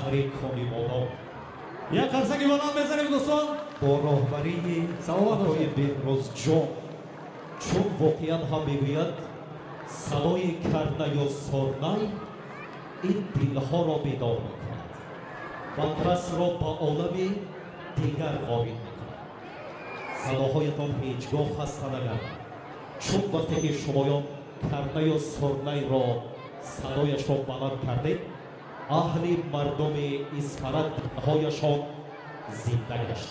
شهر کنی بادام. یک قرصکی بلند بزنیم دوستان. با راهبری آقای بهروز جان چون واقعا هم میگوید صدای کرنه یا سرنای این دلها را بیدار میکند و کس را به عالم دیگر وارد میکند. صداهایتان هیچگاه خسته نگردد، چون وقتی که شمایان کرنه یا سرنای را صدایش را بلند کردید، اهل مردم اسپرد هایشان زنده گشت،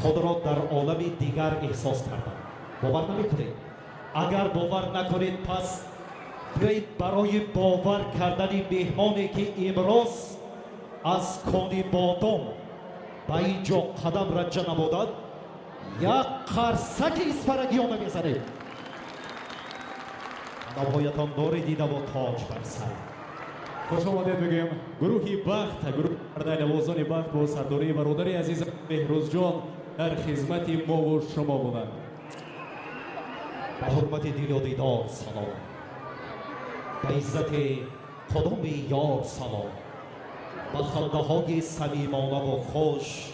خود را در عالم دیگر احساس کردند. باور نمیکنید؟ اگر باور نکنید پس بیایید برای باور کردن مهمانی که امروز از کنی بادام به اینجا قدم رنجه نمودند یک قرصک اسپرگیانه میزنید. نوهایتان داری دیده و تاج بر سر. خوش آمدید بگیم گروهی بخت، گروه پرده نوازان بخت با سرداری برادری عزیز بهروز جان در خدمت ما و شما بودند. به حرمت دل و دیدار سلام، به عزت قدم یار سلام، به خنده های صمیمانه و خوش،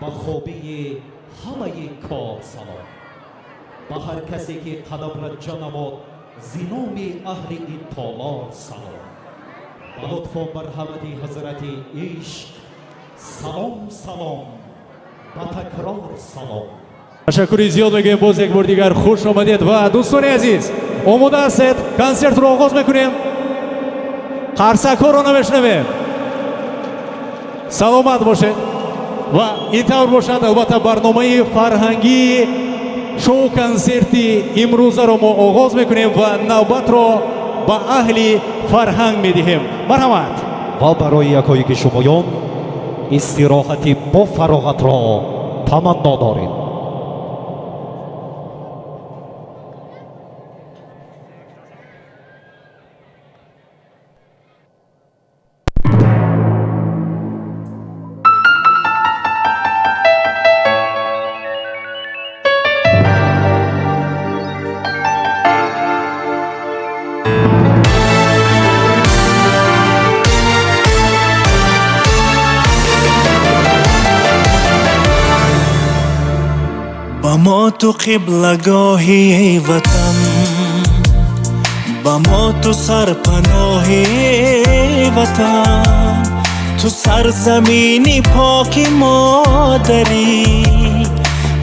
به خوبی همه کار سلام، به هر کسی که قدم رنجه نمود زنام اهل این تالار سلام، به لطف و مرحمت حضرت عشق سلام سلام، به تکرار سلام. تشکری زیاد میگیم. باز یک بار دیگر خوش آمدید و دوستان عزیز آماده هستید کنسرت رو آغاز میکنیم. قرصک ها رو نمیشنویم. سلامت باشید و اینطور باشد. البته برنامه فرهنگی شو کنسرتی امروز رو ما آغاز میکنیم و نوبت رو به اهل فرهنگ میدهیم. مرحمت. و برای یکایی که شمایان استراحتی با فراغت را تمنا دارید. با ما تو قبلگاهی ای وطن، با ما تو سرپناهی ای وطن، تو سرزمینی پاکی مادری،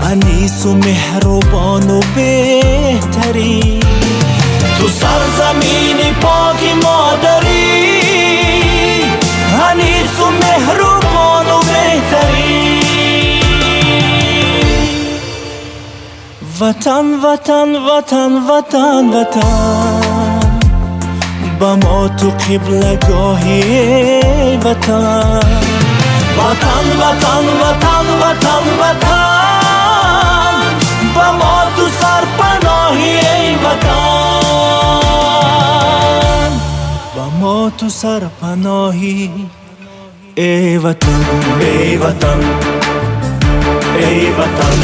انیس و مهربان و بهتری، تو سرزمینی پاکی مادری، انیس و مهربان و بهتری. وطن وطن وطن وطن وطن، با ما تو قبلگاهی وطن، وطن وطن وطن وطن وطن، با ما تو سرپناهی وطن، با ما تو سرپناهی ای وطن، ای وطن، ای وطن.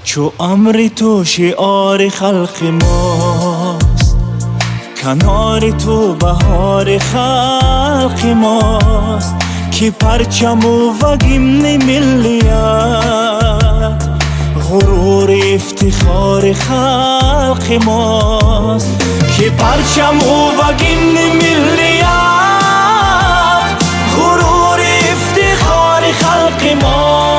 چو امر تو شعار خلق ماست، کنار تو بهار خلق ماست، که پرچم و گمن ملیت غرور افتخار خلق ماست، که پرچم و گمن ملیت غرور افتخار خلق ماست.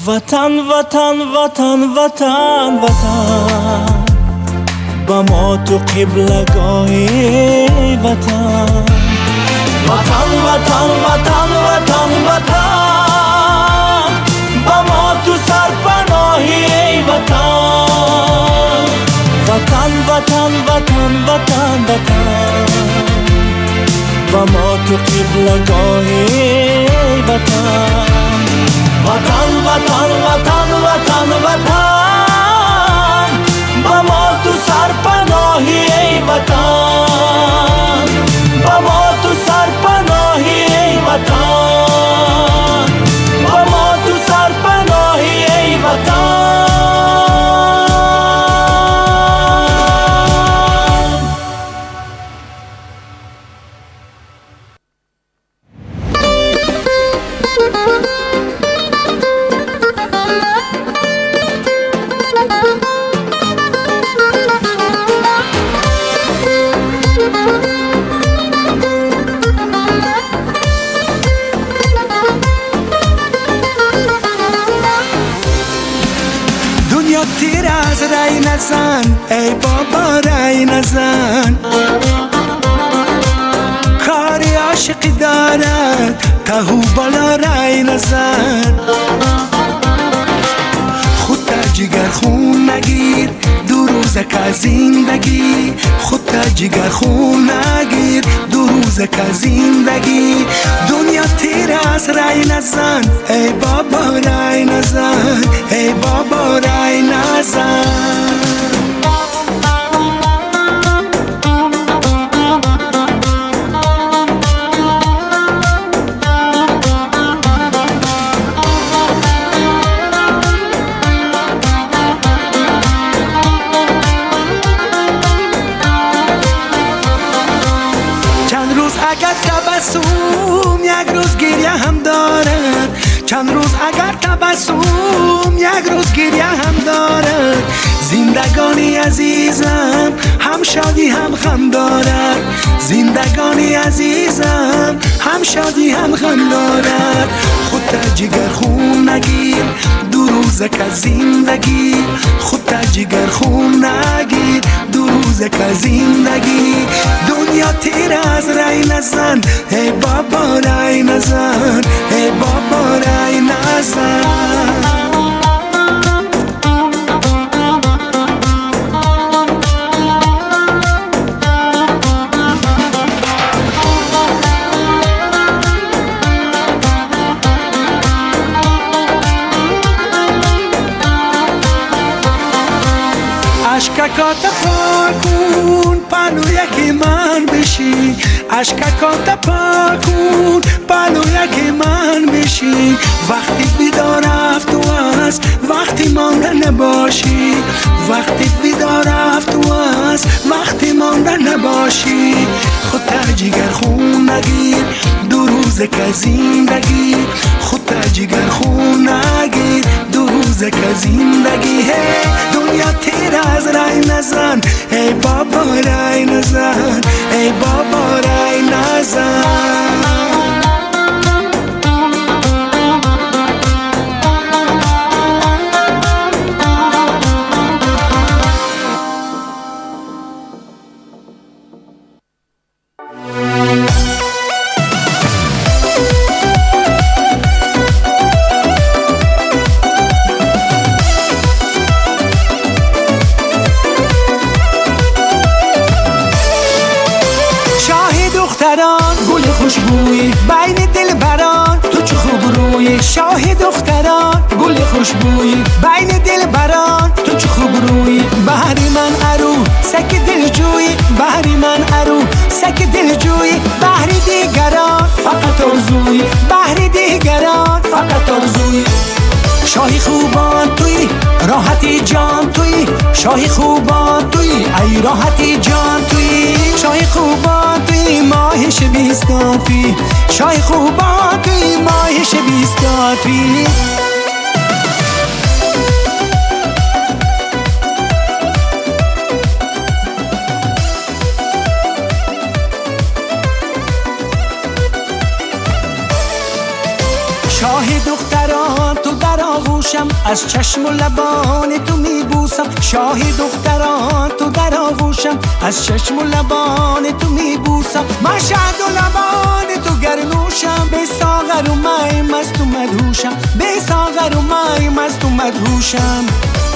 وطن وطن وطن وطن وطن، با ما تو قبلگاهی وطن، وطن وطن وطن وطن وطن، با ما تو سرپناهی وطن، وطن وطن وطن وطن وطن. و ما تو قبلگاه ای وطن. وطن وطن وطن وطن وطن، با ما تو سرپناهی ای وطن، با ما تو سرپناهی ای وطن، با ما تو سرپناهی ای وطن. دنیا تیر از رای نزن ای بابا رای نزن، کاری عاشقی دارد تهو بالا رای نزن. خودت جگر خون نگیر دو روزک از زندگی، خودت جگر خون نگیر دو روزک از زندگی. دنیا تیر از رای نزن ای بابا رای نزن، ای بابا رای نزن. اگر تبسم یک روز گریه هم دارد، چند روز اگر تبسم یک روز گریه هم دارد. زندگانی عزیزم هم شادی هم غم دارد، زندگانی عزیزم هم شادی هم غم دارد. خودت جگر خون نگیر دو روزک از زندگی، خودت جگر خون نگیر دو روزک از زندگی. دنیا تیر از رای نزن ای بابا رای نزن، ای بابا رای نزن. اشککات پاکون پلو یکی من بشی، اشککات پاکون پلو یکی من بشی. وقتی بیدار رفت تو است وقتی مانده نباشی، وقتی بیدار رفت تو است وقتی مانده نباشی. خودت جگر خون نگیر دو روزک از زندگی، خودت جگر خون نگیر دو روزک از زندگی. دنیا تیر از رای نزن ای بابا رای نزن، ای بابا رای نزن. گل خوشبوی بین دل بران تو چه خوب روی، شاه دختران گل خوشبوی بین دل بران تو چه خوب روی. بهری من ارو سک دل جوی، بهری من ارو سک دل جوی. بهری دیگران فقط آرزوی، بهری دیگران فقط آرزوی. شاهی خوبان توی راحتی جان توی، شاهی خوبان توی ای راحتی جان توی. شاهی خوبان توی ماهش بیستا توی، شاهی خوبان توی ماهش بیستا توی. شاه دختران تو در آغوشم، از چشم و لبان تو میبوسم. شاه دختران تو در آغوشم، از چشم و لبان تو میبوسم. مشهد و لبان تو گرنوشم، به ساغر و می مست و مدهوشم، به ساغر و می مست و مدهوشم.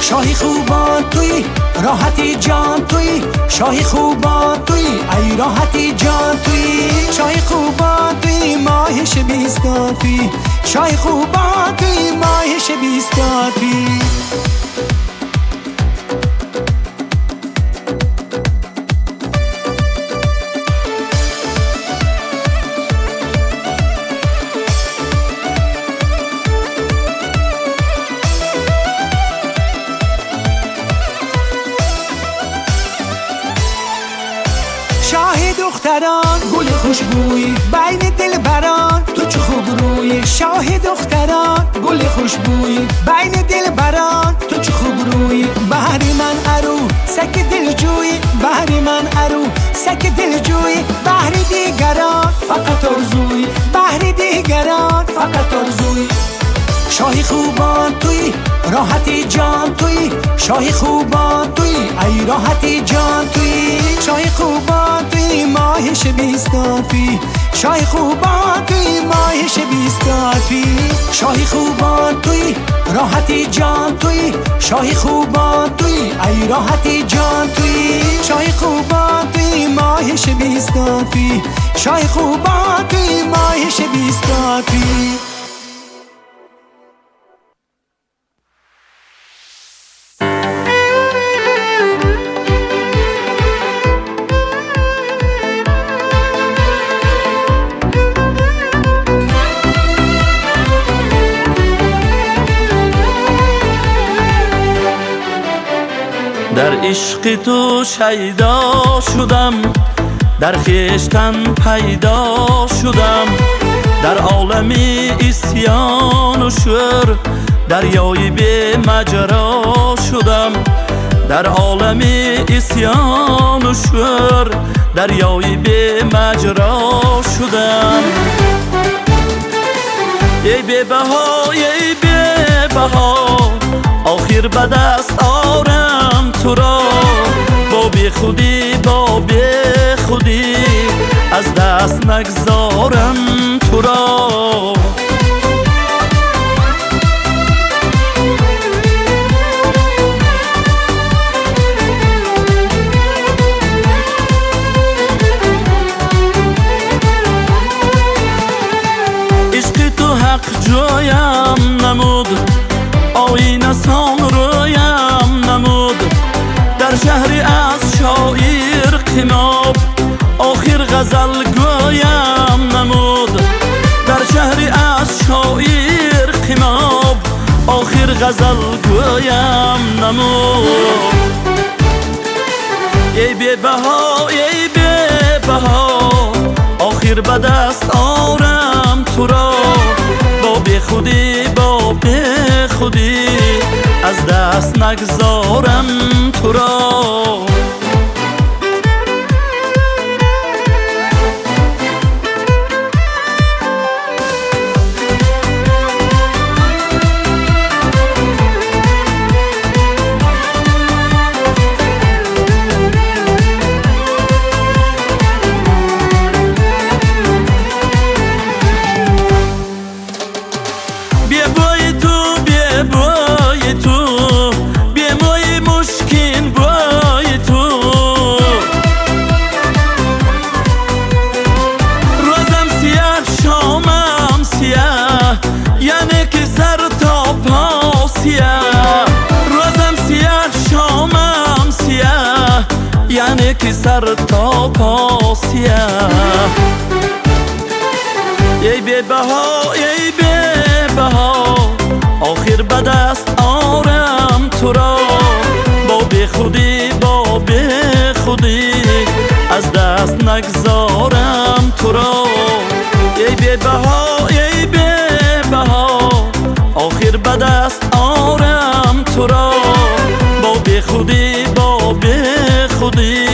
شاهی خوبان توی راحتی جان توی شاهی خوبان توی ای راحتی جان توی شاهی خوبان توی ماهش بیستا توی شاهی خوبان توی ماهش بیستا توی شاه دختران گل خوشبوی بین دل بران تو چه خوب روی شاه دختران گل خوشبوی بین دل بران تو چه خوب روی بهر من ارو سک دل جوی بهر من ارو سک دل جوی بهر دیگران فقط آرزوی بهر دیگران فقط آرزوی شاهی خوبان توی راحتی جان توی شاهی خوبان توی ای راحتی جان توی شاهی خوبان توی ماهش بیستا توی شاهی خوبان توی ماهش بیستا توی شاهی خوبان توی راحتی جان توی شاهی خوبان توی ای راحتی جان توی شاهی خوبان توی ماهش بیستا توی شاهی خوبان توی ماهش بیستا توی در عشق تو شیدا شدم در خویشتن پیدا شدم در عالم عصیان و شور دریای بی مجرا شدم در عالم عصیان و شور دریای بی مجرا شدم ای بی بها ای بی بها آخر به دست آرم تو را با بی خودی با بی خودی از دست نگذارم تو را عشق تو حق جایم نمود آینه سان رویم نمود در شهری از شاعر قناب آخر غزل گویم نمود در شهری از شاعر قناب آخر غزل گویم نمود ای بی بها ای بی بها آخر به دست آرم تو را با بی خودی با بی خودی از دست نگذارم تو را یعنی که سر تا پا سیاه ای بی بها ای بی بها آخر به دست آرم تو را با بی خودی با بی خودی از دست نگذارم تو را ای بی بها ای بی بها آخر به دست آرم تو را با بی خودی با بی خودی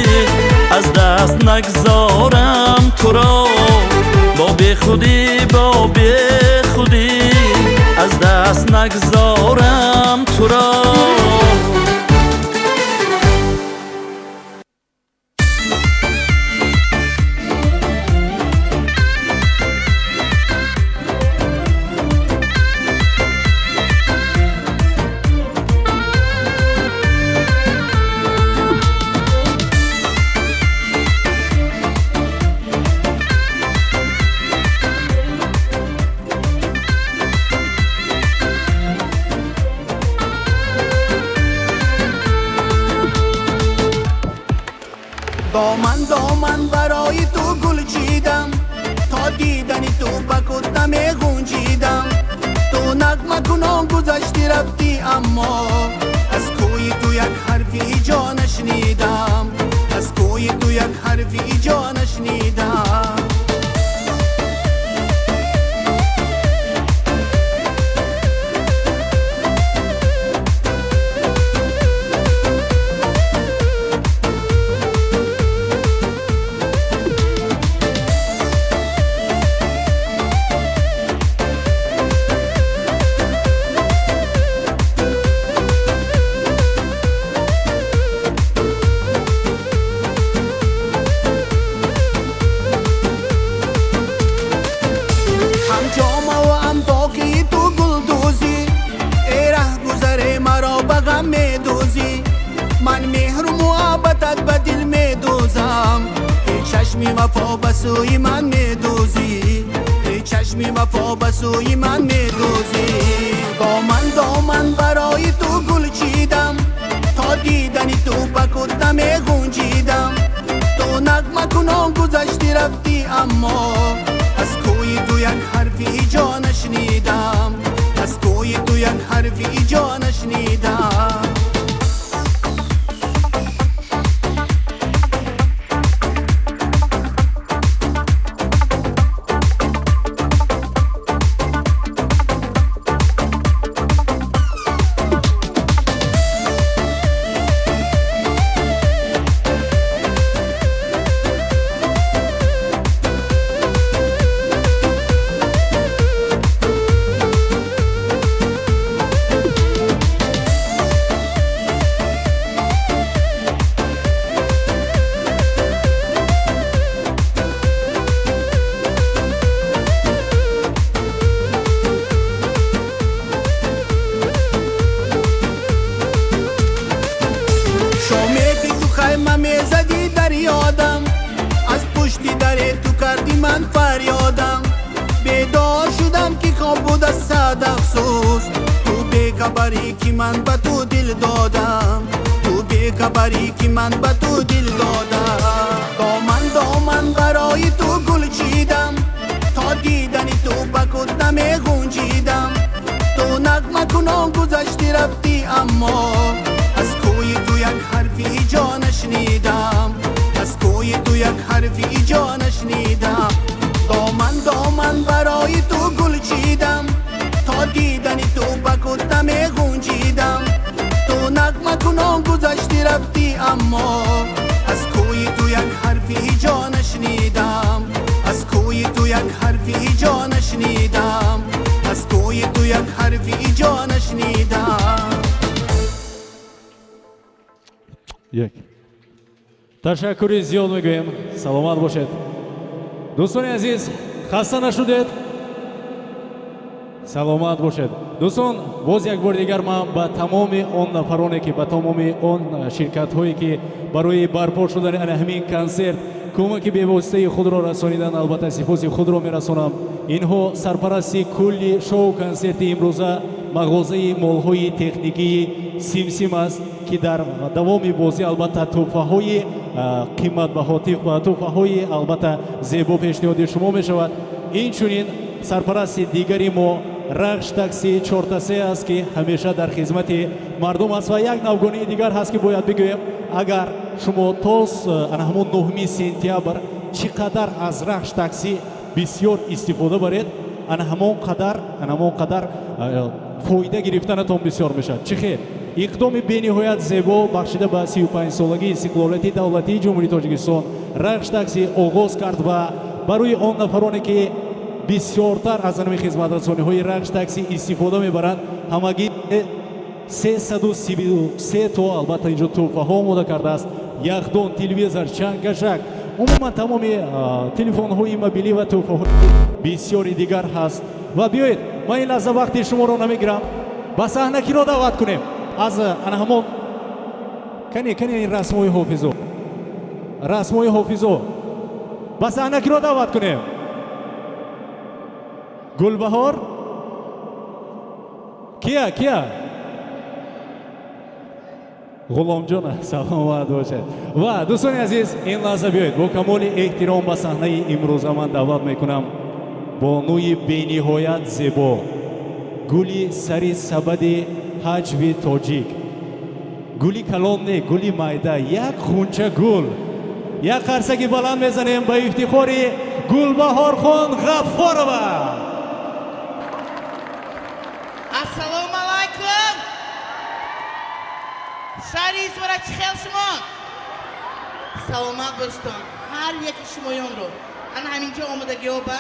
از دست نگذارم تو را با بی خودی با بی خودی از دست نگذارم تو را دامن برای تو گل چیدم تا دیدنی تو بکتم گنجیدم تو نغمه کنان گذشتی رفتی اما از کوی تو یک حرفی جا نشنیدم از کوی تو یک حرفی جا نشنیدم من مهر و محبتت به دل می دوزم ای چشمی وفا به سوی من می دوزی ای چشمی وفا به سوی من می دوزی دامن برای تو گل چیدم تا دیدنی تو بکتم گنجیدم تو نغمه کنان گذشتی رفتی اما از کوی تو یک حرفی جا نشنیدم از کوی تو یک حرفی جا نشنیدم من فریادم بیدار شدم که خواب بود از صد افسوس تو بی‌خبری که من به تو دل دادم تو بی‌خبری که من به تو دل دادم دامن برای تو گل چیدم تا دیدنی تو بکتم گنجیدم تو نغمه کنان گذشتی رفتی اما از کوی تو یک حرفی جا نشنیدم از کوی تو یک حرفی جا نشنیدم دامن برای تو گل چیدم تا دیدنی تو بکتم گنجیدم تو نغمه کنان گذشتی رفتی اما از کوی تو یک حرفی جا نشنیدم از کوی تو یک حرفی جا نشنیدم از کوی تو یک حرفی جا نشنیدم یک ташаккури зиёд мегӯем. Саломат бошед. Дӯстони азиз, хаста нашудед. Саломат бошед. Дӯстон, боз як бор дигар ман ба тамоми он нафароне ки ба тамоми он ширкатҳое ки барои барпо шудани ана ҳамин консерт кӯмаки бевоситаи худро расонидан албатта сифоси худро мерасонам. Инҳо сарпарасти кулли шоу консерти имрӯза мағозаи молҳои техникии Симсим аст ки дар давоми бозӣ албатта тӯҳфаҳои қиматбаҳо тӯҳфаҳои албатта зебо пешниҳоди шумо мешавад. Инчунин сарпарасти дигари мо Рахш такси 4-3 аст ки ҳамеша дар хизмати мардум аст ва як навгонии дигар ҳаст ки бояд бигӯем агар шумо то ҳамон 9 сентябр чӣ қадар аз Рахш такси бисёр истифода баред ҳамон қадар фоида гирифтанатон бисёр мешавад. Чӣ хел иқдоми бениҳоят зебо бахшида ба 35-солагии истиқлолияти давлатии ҷумҳурии Тоҷикистон Рахш такси оғоз кард ва барои он нафароне ки бисёртар аз анами хизматрасониҳои Рахш такси истифода мебаранд ҳамагӣ 333 то албатта инҷо тӯҳфаҳо омода кардааст. Яхдон, телевизор, чангашак, умуман тамоми телефонҳои мобилӣ ва тӯҳфаҳои бисёри дигар ҳаст. Ва биёед ман ин лаҳза вақти шуморо намегирам. Ба саҳна киро даъват кунем аз ҳамон кане ин расмои ҳофизо ба саҳна киро даъват кунем. Гулбаҳор кия ғуломҷон саломат бошед. Ва дӯстони азиз, ин лаҳза биёед бо камоли эҳтиром ба саҳнаи имрӯза ман даъват мекунам бонуи бениҳоят зебо, гули сари сабади ҳаҷви тоҷик, гули калон не, гули майда, як хунча гул. Як қарсаги баланд мезанем ба ифтихори Гулбаҳорхон Ғаффорова. Ассалому алайкум. Шаҳри Извара чӣ хел шумо? Саломат бошед. Ҳар яки шумоёнро ана ҳаминҷо омодагиҳо ба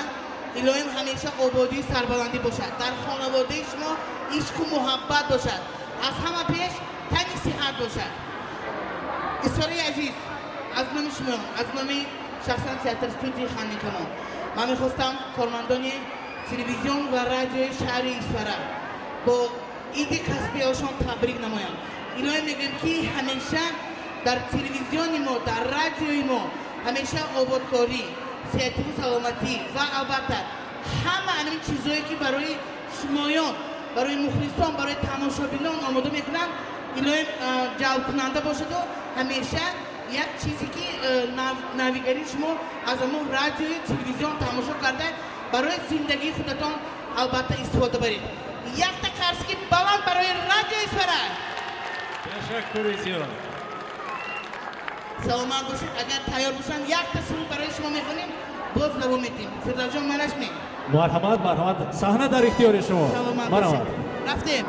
илоҳим ҳамеша ободию сарбаландӣ бошад. Дар хонаводаи шумо ишқу муҳаббат бошад. аз ҳама пеш тани сиҳат бошад. Исфараи азиз, аз номи шумо, аз номи шахсан театр студияи Ханникамон ман мехостам кормандони телевизион ва радиои шаҳри Исфара бо иди касбиашон табрик намоям. Илоҳӣ мегӯем ки ҳамеша дар телевизиони мо, дар радиои мо ҳамеша ободкорӣ, сеҳативу саломатӣ ва албатта ҳама анами чизое ки барои шумоён, барои мухлисон, барои тамошобинон омода мекунанд, илоҳим ҷалбкунанда бошаду ҳамеша як чизе ки навигари шумо аз амон радиои телевизион тамошо карда барои зиндагии худатон албатта истифода баред. Якта қарски баланд барои радио Исфара. Ташаккури зиёд. Саломат бошед. Агар тайёр бошанд, якта суруд барои шумо мехонем, боз давом медиҳем. Фирдавҷон манашме. Марҳамат, марҳамат. Саҳна дар ихтиёри шумо. Саломат Марҳамат. бошед. Рафтем.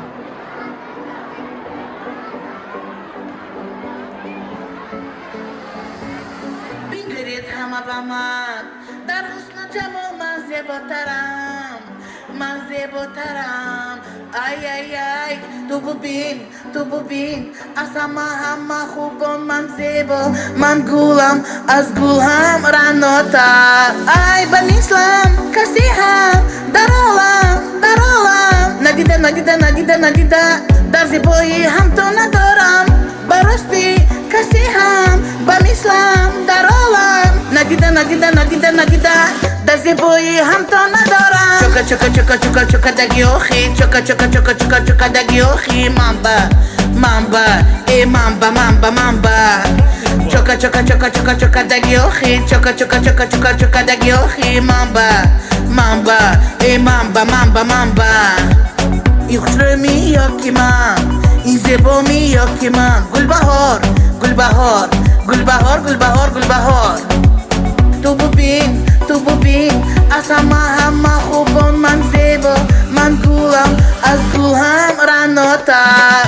Бингаред ҳама ба ман, дар ҳусну ҷамол ман зеботарам. Ман зеботарам. Ай ай ай, ту бубин, аз ҳама хубон ман зебо, ман гулам, аз гул ҳам ранотар. Ай ба мислам каси ҳам дар олам, надида, дар зебои ҳамто надорам. Ба рости каси ҳам ба мислам дар олам, надида, дар зебои ҳамто надорам. Чока дагиохи, чока дагиохи, мамба, мамба. Чока дагиохи, чока дагиохи, мамба, мамба. ин хушро миёки ман, ин зебо миёки ман. Гулбаҳор. Ту бубин, аз ҳама хубон ман зебо, ман гулам, аз гул ҳам ранотар.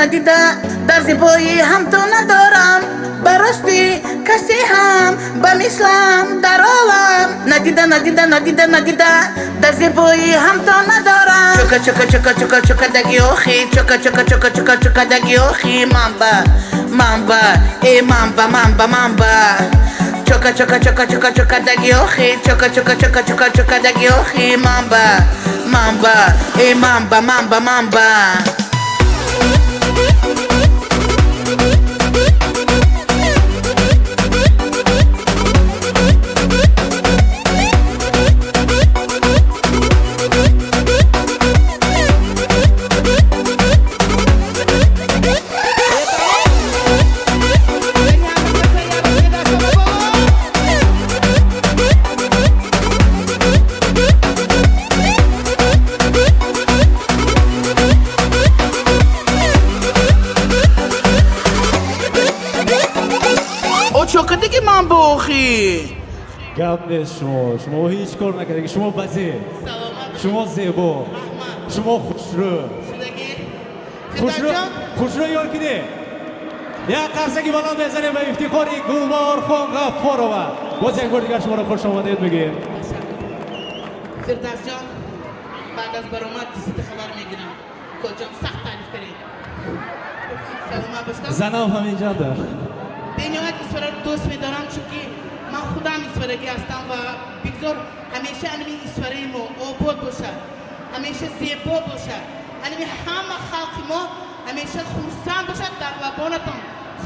Надида, дар зебои ҳамто надорам. Ба рости каси ҳам ба мислам дар олам. Надида, дар зебои ҳамто надорам. Чока дагиохи, чока дагиохи, мамба, мамба. Чока дагиохи, чока дагиохи, мамба, мамба. гап нест шумо ҳеҷ кор накардед. Шумо базе, шумо зебо, шумо хушрӯ ёр кине. یک قرصگی بالان بزنیم به افتخاری گلبار خان غفارова. باز یک بار دیگر شما را خوش آمدید بگیم. فردوس جان بعد از برآمد دیزید خبر میگیرم کجام سخت تعریف کنید سلام باشم زنم همینجا در بنیاد ایسوره رو دوست میدارم چونکه من خودم ایسورگی هستم و بگذار همیشه انمی ایسوره ما آباد باشد همیشه زیبا باشد انمی همه خلق ما همیشه خورسند باشد در لبانتان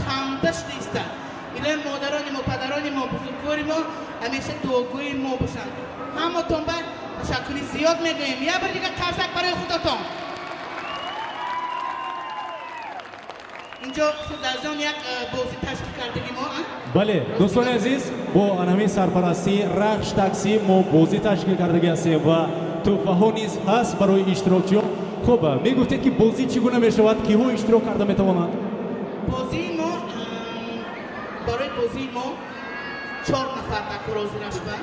خندش نیستند ایلای مادران ما پدران ما بزرگوار ما همیشه دعاگوی ما باشند همه تون باید تشکری زیاد میگویم یه بار دیگه قرصک برای خودتون اینجا در جان یک بازی تشکیل کردگی ما بله دوستان عزیز با انمی سرپرستی رخش تاکسی ما بازی تشکیل کردگی هستیم و توفه ها نیز هست برای اشتراکچیان. خب میگفتید که بازی چگونه میشود کیها اشتراک کرده میتوانند؟ بازی ما برای بازی ما 4 نفر در کروزی نشده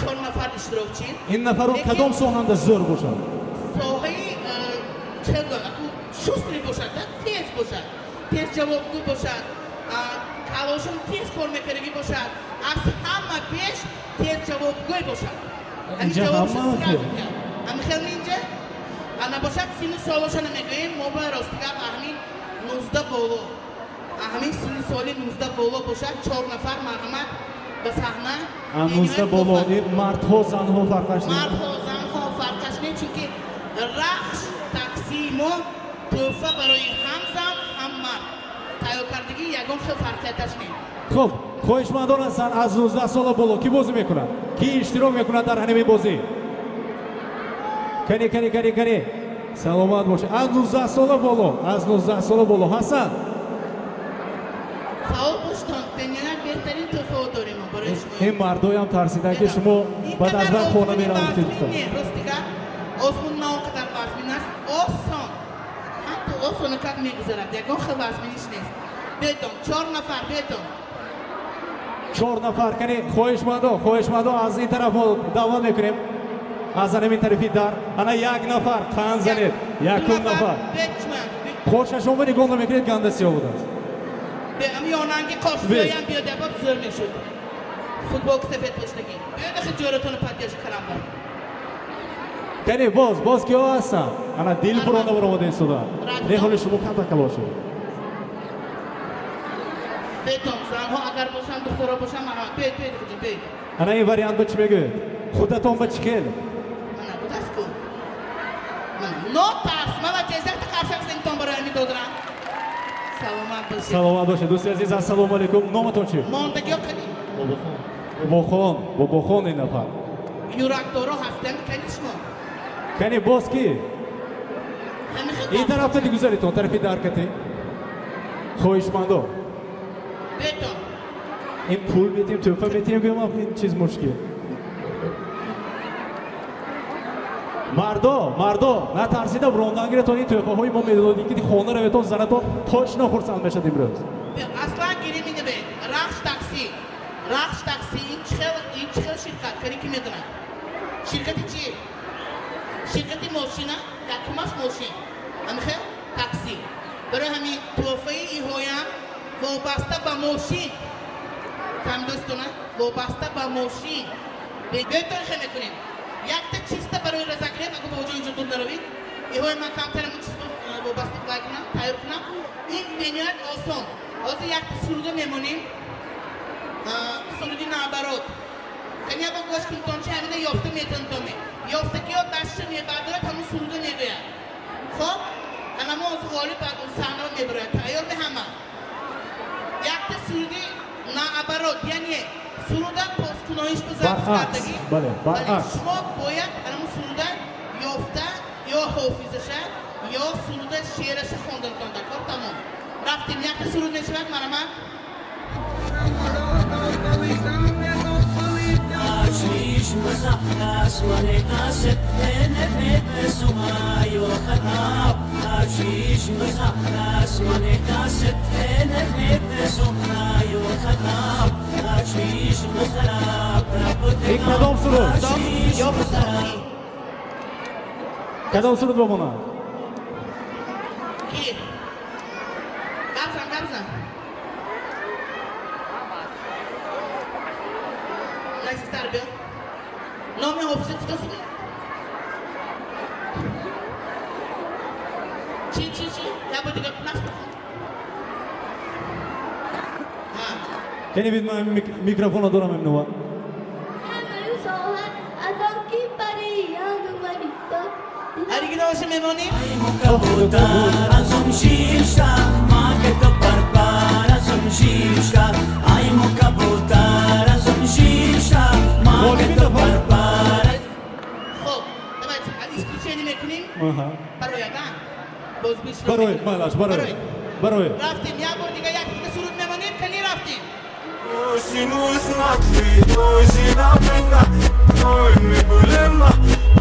4 نفر اشتراکچی این نفران کدام سوهنده زور باشد؟ سوهی چه شستری باشد تیز باشد تیز جوابگو باشد کلاشون تیز کار میکردگی باشد از همه پیش تیز جوابگوی باشد اینجا همه خیلی همه خیلی اینجا انا باشد سینی سالاشون میگویم ما باید راستگر همین 19 بالا همین سینی سالی 19 بالا باشد 4 نفر مرحمت به صحنه 19 بالا مردها زنها فرقش نیست مردها زنها فرقش نیست چونکه رخش تاکسی ما توفه برای هم زن هم مرد تیار کردگی یگان خیلی فرقیتش نیست خب خواهشمندان هستند از 19 سال بالا کی بازی میکنند کی اشتراک میکنند در همین بازی کنی سلامت باشه از 19 سال بالا هستند فعال باشتان دنیا بهترین توفه داریم برای شما این مردای هم ترسیدن که شما بعد از وقت خونه میرن راستیگر آسمون نه قدر وزمین است آسان هم تو آسان کک میگذارد یکان خیلی وزمینیش نیست بیتون 4 نفر بیتون 4 نفر کنی خواهشمندان از این طرف ما دعوت میکنیم از همین طرفی در انا یک نفر خان زنید یکم نفر خوششون بری گنده میکنید گنده سیاه بود است به امی آنانگی قاشقایی هم بیاد یکم زر میشود فوتبال سفید پشتگی بیاد اخی جورتون پدیش کرم بر کنی باز که ها هستن انا دیل پرانده برآمده این صدا نه حال شما کتا کلاشه بیتون زنها اگر باشن دخترها باشن مرحمت بید انا این وریانت به چی میگه خودتون به چی کل منه بود از کن نو ترس من و جزت قرشک زنگتان برای امی دادرم سلامت باشید سلامت باشه دوستی عزیز السلام علیکم نامتون چی؟ ماندگی ها کنی بابا خان این نفر یورک دارو هستن کنی شما کنی باز کی؟ همه این خیلی طرف دیگه گذاری تو طرفی درکتی خواهشمندان بیتون این پول میتیم توفه میتیم گویم این چیز مشکل مردا نترسیده براندنگیرتون این توفه های ما میدادیم که خانه رو بهتون زنتون تاش نخورسند بشد امروز اصلا گیری میده به رخش تاکسی این چه شرکت کاری که میدونن شرکتی چیه؟ شرکتی ماشینه یکمش ماشین همه تاکسی برای همین توفه ای هایم وابسته به ماشین فهمیدستونه وابسته به ماشین بهتر خیلی کنیم یک تا چیسته برای رزاگری اگه با وجود اینجا دون داروید ایهای من کمتر من چیز وابسته بگاه کنم تایید کنم این بنیاد آسان از یک تا سروده میمونیم سرودی نابرات کنی با گوش کنتون چه همینه یافته میتون تومی یافته که ها دشت میبردارد همون سروده میگوید خب همه از غالب سحنه رو میبراید تایید به همه یک تا سرودی نابرات یعنی سروده پاسکنایش به ضبط کردگی برعکس شما باید همون سروده یافته یا حافظشه یا سروده شعرش خوندن کن دکار تمام رفتیم یک تا سرود میشود مرمت عشيش مسحناس ولقاست نفيت بسماي وخطاب عشيش مسحناس ولقاست نفيت بسماي وخطاب عشيش مسحناس این کدام سرود؟ یا بسرمی کدام سرود بمونه؟ کی؟ گفزن قیسی تر بیا نام حافظه چطور سوده چی یا با دیگه نفس بخون Kan ni vid mig mikrofonen då med Noah? هرگی نوشه میمونی کبوتر از اون شیشتا ما که تو پرپر از اون شیشتا ای مو کبوتر از اون شیشتا ما که تو پرپر خب دمت حدیث کلیچه میکنیم Aha. برای آدم باز بیش رو Baroy, میکنیم. malas, baroy. رفتیم یا بار دیگه یک دیگه سرود میمونیم کنی رفتیم Sinus natri, nozi na penga, noi mi bulema,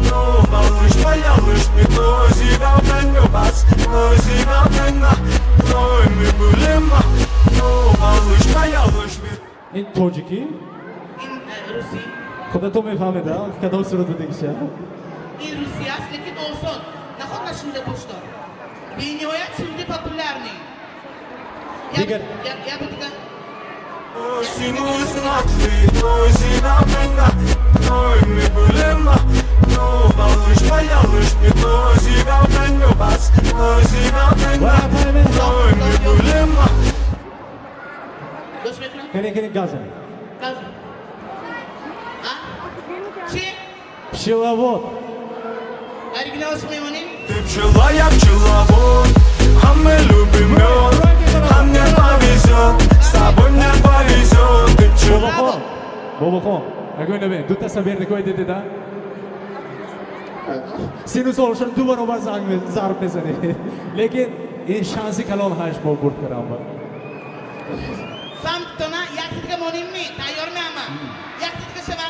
no balush mayalush mi nozi na penga bas, nozi na penga, noi mi bulema, no balush mayalush mi. این توجیکی؟ این روسی خدا تو میفهمه ده کدام صورت دیگه این روسی است لیکن اوسون نخواد نشونده پشتار به نهایت سرود پاپولار نی دیگر- یا با دیگه Sinus natri, nozi na penga, noi mi bulema, no balush mayalush mi nozi na penga bas, nozi na penga, noi mi bulema. دوش میکنم کنی گازن گاز چی؟ пчеловод оригиналش میمونیم Ты пчела, я пчеловод, а мы любим мед, а мне повезет, с тобой мне повезет. Ты пчела, بابا خون اگه اینو ببین دو تا سبیر نکوی دیدی ده سینوس اولشون دو بار ضرب بزنی لیکن این شانسی کلان هاش با برد کردم با سمت تو نه یک دیگه مونیم می تایار می اما یک دیگه شما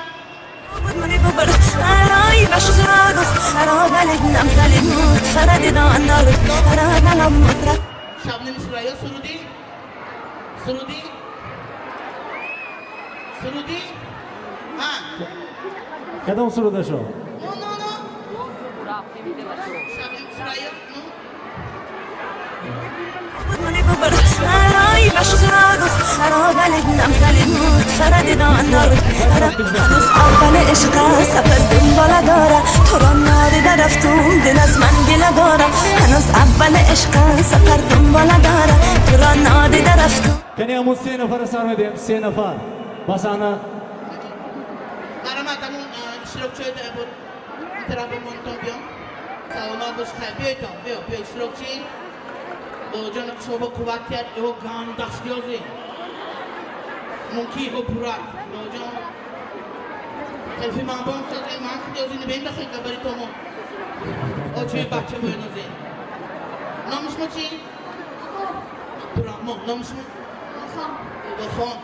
شبنم سرایا سرودی ها کدام سروده شو نو شبنم سرایا نو هنوز اول عشق سفر دنباله داره تو را نادیده رفتم دل از من گله داره هنوز اول عشق سفر دنباله داره تو را نادیده رفتم کنی همون 3 نفر سر میدیم 3 نفر بس انا برامت همون شلوکچه بود طرف مونتون بیام سلام باش خیلی بیای شلوکچه جان شما قوت کرد او گان دستیازی ممکی او برات جان تلفی من بام سازی من خیلی نبیم دخوی کبری تومون او چوی بچه باید نزی نامش ما چی؟ برام ما نامش ما بابا خان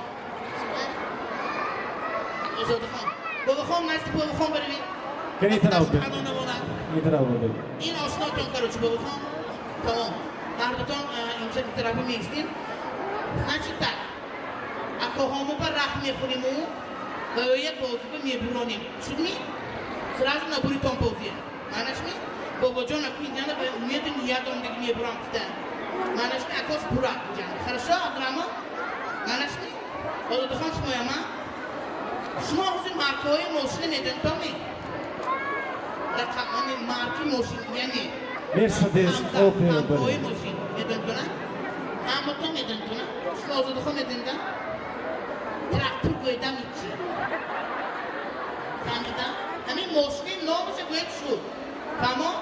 آزاد خان بابا خان نستی بابا خان بروید کنی تراود بید این تراود بید این آشنا تون کرو چی بابا خان تمام هر دوتون اینجا طرفی میستیم значит так ако همو پر راه میخوریم و یک بازی به میبرانیم شد می؟ سراز نبوری تون بازیه معنیش می؟ بابا جان اکو اینجا به میدون یادم دیگه میبرام کتن معنیش می؟ اکوش برا اینجا خرشا اگراما معنیش می؟ بابا دخان شما یما شما حوزی مارکای موشن میدن تو می؟ رقم مارکی موشن یعنی مرسدس اوپل مارکای بله موشن میدن تو نه؟ اما تو میدن تو نه؟ شما حوزی دخان میدن تو تراکتور گویدم ایچی فهمیدم؟ همین موشنی نامش گوید شد تمام؟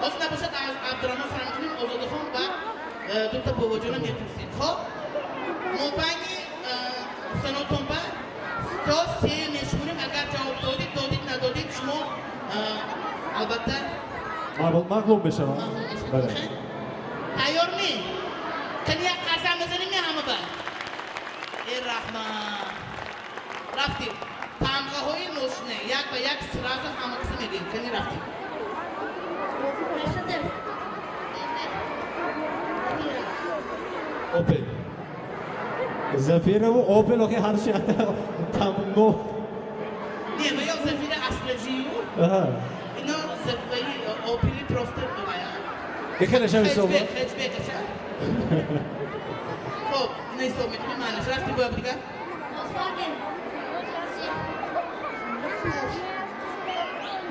باز نباشد از عبدالرحمن فرمکنیم آزاده خان و دو تا بابا جانم میپرسید خب؟ موبایلی سناتون با تا سه نشونیم اگر جواب دادید ندادید شما البته مغلوب بشم بله تیار می؟ کنی یک قسم بزنیم می همه با ای رحمان رفتیم تمغه های نوشنه یک به یک سراز همه قسم میدیم کنی رفتیم اوپل زفیر و اوپل اوکی هر چی تمنو نیمه یا زفیر اصل جیو اینا زفیری اوپلی پروستر بگایم که خیلی شوی صبح خیلی خب اینا ایستو میتونیم معنیش رفتیم باید دیگه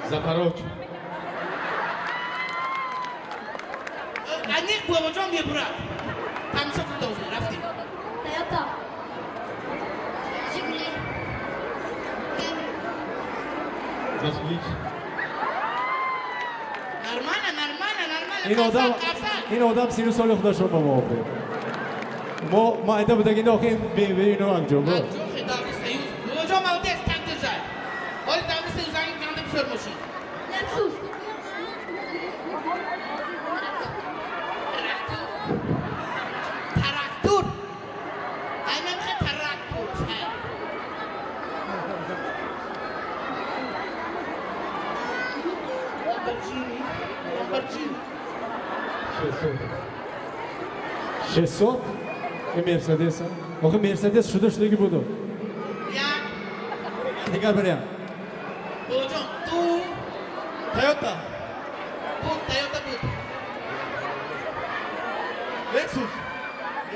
Zaporoj. Anne babacan میبرد تماشا کن دوزی رفتیم تویوتا جیگولی Nasıl نرمانه این آدم 30 سال خودش رو با ما آورد. ما معده بودگی داخل به اینو انجام داد. babacan mavde takdir zay Oli davri seyuzangi kandım sörmüşü لبسوس Taraktör Aynen ki taraktör Lamborghini 600 این مرسدس آخه مرسدس شدگی بودو Ya دیگر بریم babacan tu Toyota. But Toyota but Lexus.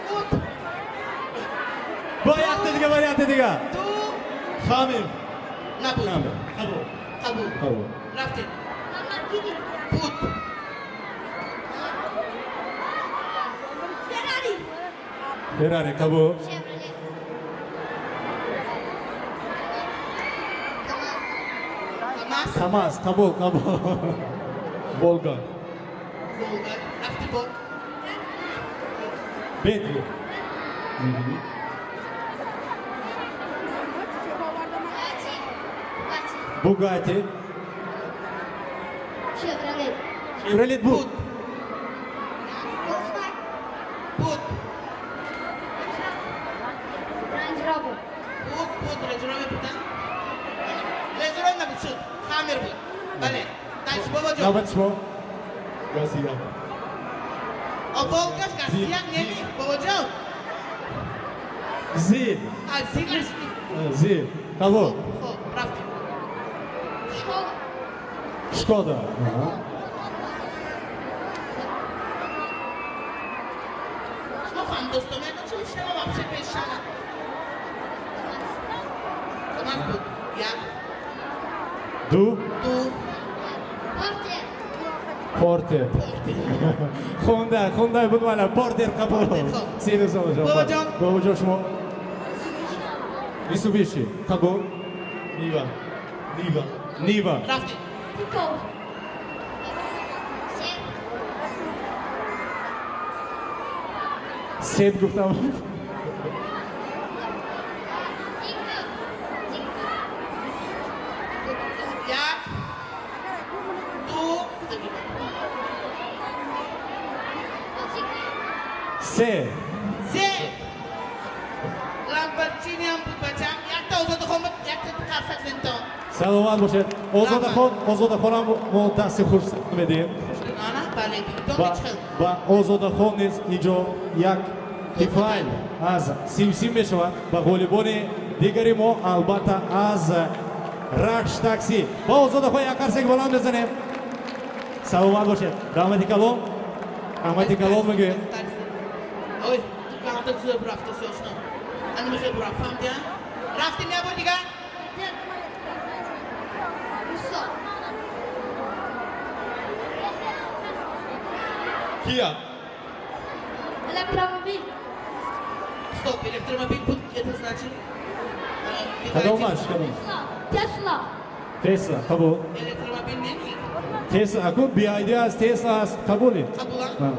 But باید دیگه باید دیگه Tu Kamil. Nabut Kamil. Kabul Kabul. Raftin لامبورگینی But فراری فراری kabul شevرله Kamas Kamaz kabul Volga. Volga Rafti Bot Bentley باتی باتی Bugatti شevرله Chevrolet bu فولکسواگن But رنج روور But Rejurame budan Rejurame nabut şud Khamir bu Bale Taş babacan Navbat şmo Garcia. O Volga Garcia nemi babacan Zil Azil asli Zil kabul Hop Rafti شکولا Skoda Что вам достом это чушь вообще пешана Kamaz but Ya Du Tu پورتر Honda Honda بود ولی Porter kabul خب. 30 سال باباجان. باباجان شما Mitsubishi kabul Niva. Niva. Niva Rafti پیکو سیب Sed گفتم Ya Tu سه Se Lamborghini هم بود بچم یک تا اوزاد خون یک تا قرصک زندان سلامت باشید آزاده خانم ما دست خوش میدیم آنه بله دیگه و تو میچخل آزاده خان نیز اینجا یک تیفایل از سیم میشود و والیبال دیگری ما البته از رخش تاکسی با آزاده خان یک قرصک بلند بزنیم سلامت باشید رحمتی کلام میگویم Oy, tu canta que você brafta seu chão. Ani me rebra fam dia. Rafti ne bu diga. روسا Kia. الکتروموبیل Stop, elektromobil bu это значит. کدامش تسلا تسلا قبول Elektromobil ne ki? تسلا اكو بی ایدی از تسلا است قبولی Kabulan.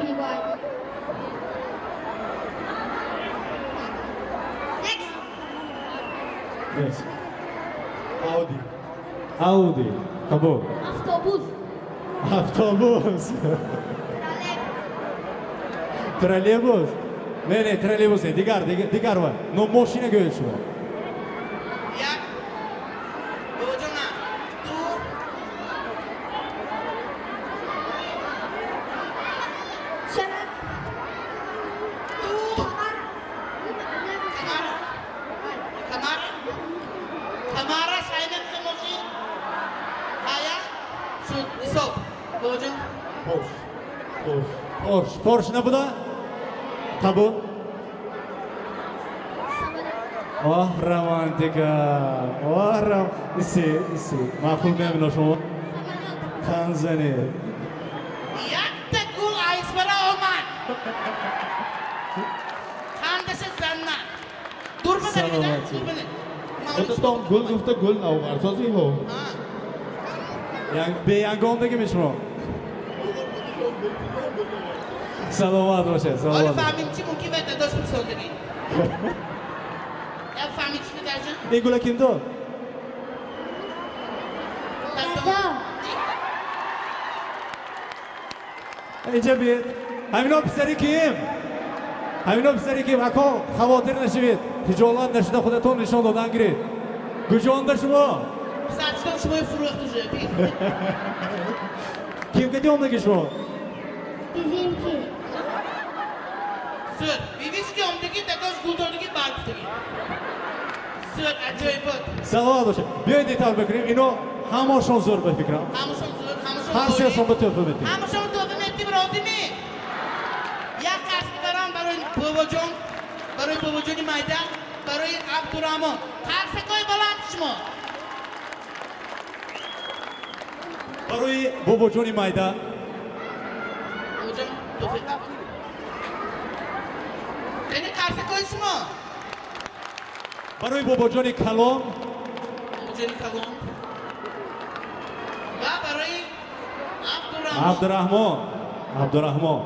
BYD next Audi. Audi قبول اتوبوس اتوبوس ترالبوس نه ترالبوس دیگر و نو ماشین گویل شما Ya. Bojona. Tu چرا Kamara. Kamara. Kamara silent ke mochi. Aya. Shoot. Stop. Bojon. Porsche. Porsche. پورش نبوده قبول آه رومانتیکا آه ایسی معقول میبینم شما خنزنی Yakta gul aysbara omad. Khandası zanna. Dur bana bir Selamat. dur bana. Это там гул гуфта гул авар созӣ ҳо. به یگاندگی شما سلامت باشه حالا سلامت فهمیم چی ممکن و داداش بسازدگی. یا فهمید چی پدرجان؟ این گوله kim داد؟ اینجا بیاد همینا پسری کیم؟ همینا پسری کیم؟ اکا خواتر نشوید خجالت نشده خودتون نشان دادن گیرید گجانده شما Saçtan şumayı fırıktı bir. kim gidiyordu şuma? Bizimki. Sır. Viviski omdaki dadaş guldordaki barkıdaki. Sır acayip bak. سلامت باشه بیایید دیتال بکنیم اینو هماشون زور بفکرم Hamışon zor, hamışon هر سیشون به توفه بدیم Hamışon tozum ettim razı mı? Ya karşı baran baroy babacığım, baroy babacığım mayda, baroy Abdurrahman. Karşı koy balan şumu. برای باباجانی مایدا Babacığım tofi. Beni karşı koy şumu. برای باباجانی کلام Babacığım kalon. Ve baroy Abdurrahman. عبدالرحمن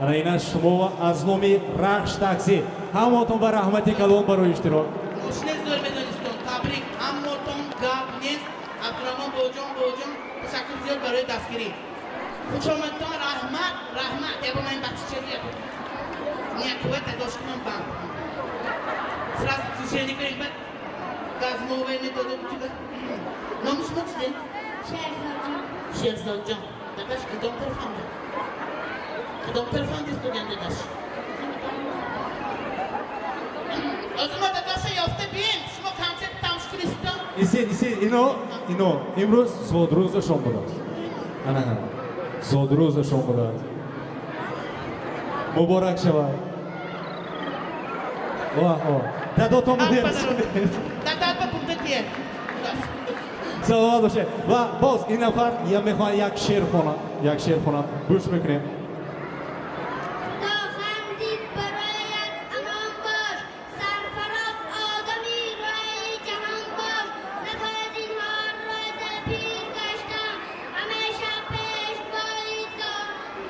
انا اینا شما از نومی رخش تاکسی هماتون و رحمتی کلام برای اشتراک Hoşnez görmeden istiyorum. Tabrik. Hammoton, Gabniz, Abdurrahman Boğucan. Teşekkür ediyorum برای دستگیری. خوشامدتان رحمت. Yapamayın bahçeçeri yapın. Niye kuvvet داشت کنم بند. Sıra şişeni göreyim ben. Gaz muğveni dadı bu gibi. Namus mu çizin? Şehzadcan. Dadaş kıdam tarafında. Kıdam tarafında istiyorum dadaş. O zaman dadaşa yafta bin. Şuma konsept tamşkır istiyorum. ایسی اینو امروز زودروزشون بود انا زودروزشون بود مبارک شود واه واه داداتون بودیم Dadaş bak burada diye. سلامت باشه و باز این نفر یا میخوان یک شعر خونن گوش میکنیم تا خندید برایت امان باش سرفراز آدمی رای جهان باش نباید این حال را دل پیر گشتم همیشه پیش باید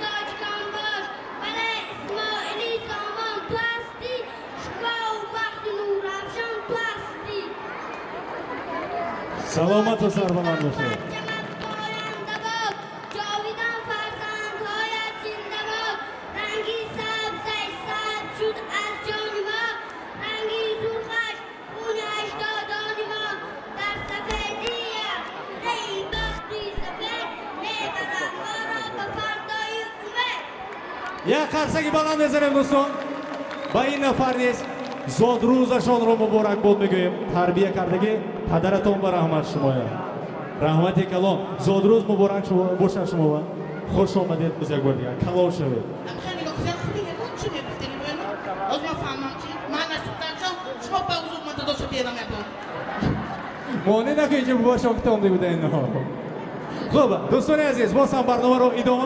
داجکان باش بله اسماعیلی سامان تو هستی شکوه و بخت نورافشان تو هستی سلامت و سربلند باشه جمعت پاینده باد جاویدان فرزندهایت زنده باد رنگی سبزش سبز شد از جان ما رنگی سرخش خونش دادان ما در سفیدیم ای بختی سفید نبرد ما را به فردای امید یک قرصگی بلند بزنیم دوستان با این نفر نیست زادروزشان رو مبارک بود میگویم تربیه کردگی پدرتون و رحمت شما رحمت کلام زادروز مبارک باشه شما خوش آمدید بزرگ بردیگه کلام شوید Hem خیلی güzel خوبیه بود چی میگفتیم böyle? O zaman fahmam ki manasından çok şuma bağız olmadı doşa diyelim yapalım. مانع نکنید که بابا شاکتان بوده اینها خب دوستان عزیز باز هم برنامه رو ادامه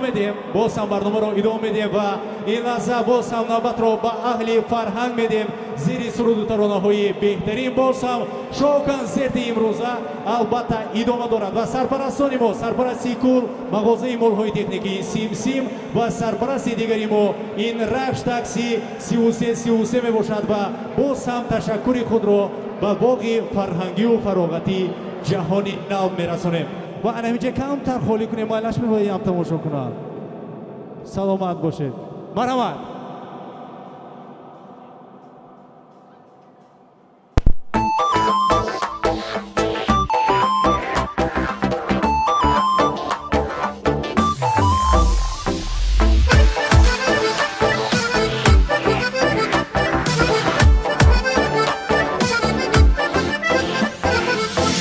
میدیم و این لحظه باز هم نوبت رو به اهل فرهنگ میدیم زیر سرود و ترانه‌های بهترین باز هم شو کنسرت امروزه البته ادامه دارد و سرپرستان ما سرپرستی کل مغازه مول‌های تکنیکی سیم و سرپرستی دیگری ما این رخش تاکسی 33 می باشد و باز هم تشکر خود رو به باغ فرهنگی و فراغتی جهانی نو میرسونیم و انا اینجا کمتر خالی کنیم مالش میباید هم تماشا کنم سلامت باشید مرحمت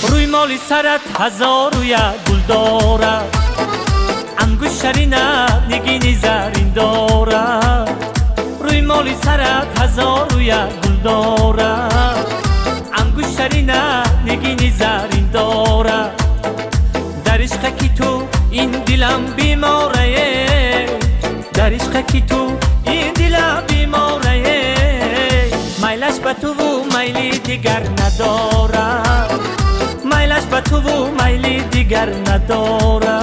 روی مالی سرت هزار و یک گل دارد انگشتری نه نگینی زرین دارد روی مالی سرت هزار و یک گل دارد انگشتری نه نگینی زرین داره در عشق کی تو این دلم بیماره در عشق کی تو این دلم بیماره میلش به تو و میلی دیگر نداره میلش به تو و میلی دیگر نداره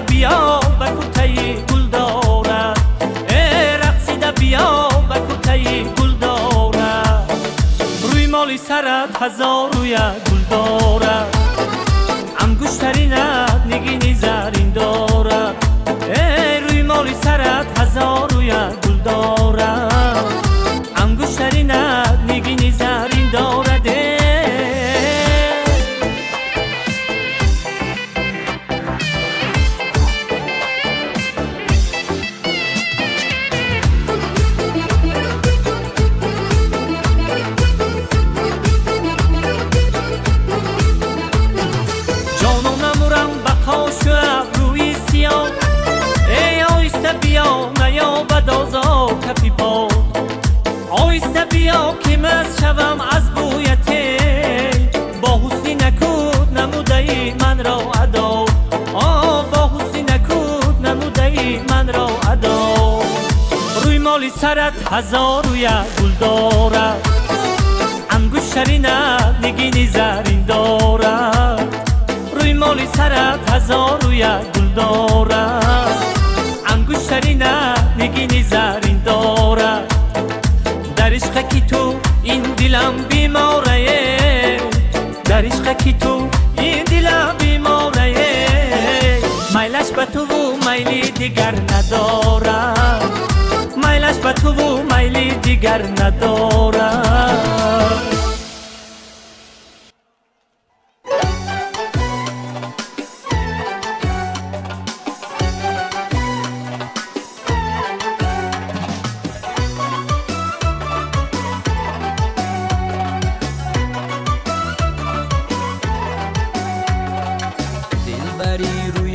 بیا با کوتای گل داره رقصیده بیا با کوتای گل داره روی مالی سرت هزار روی گل داره انگشتری نه نگینی زرین داره روی مالی سرت هزار روی گل داره انگشتری نه نگینی زرین داره کفی پا آیسته بیا که مست شوم از بویته با حسنی نکود نموده ای من را ادا با حسنی نکود نموده ای من را ادا روی مالی سرت هزار روی گل داره انگشتری نه نگینی زرین داره روی مالی سرت هزار روی گل داره انگشتری نه نگینی زرین داره در عشق کی تو این دلم بیماره در عشق کی تو این دلم بیماره میلش به تو و میلی دیگر نداره میلش به تو و میلی دیگر نداره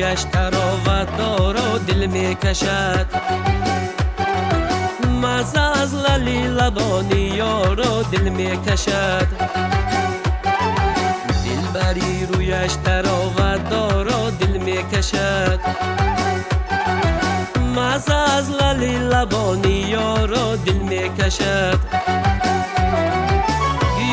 رویش تراوت داره و دل میکشد مزه از للی لبانی یارو دل میکشد دلبری رویش تراوت داره و دل میکشد مزه از للی لبانی یارو دل میکشد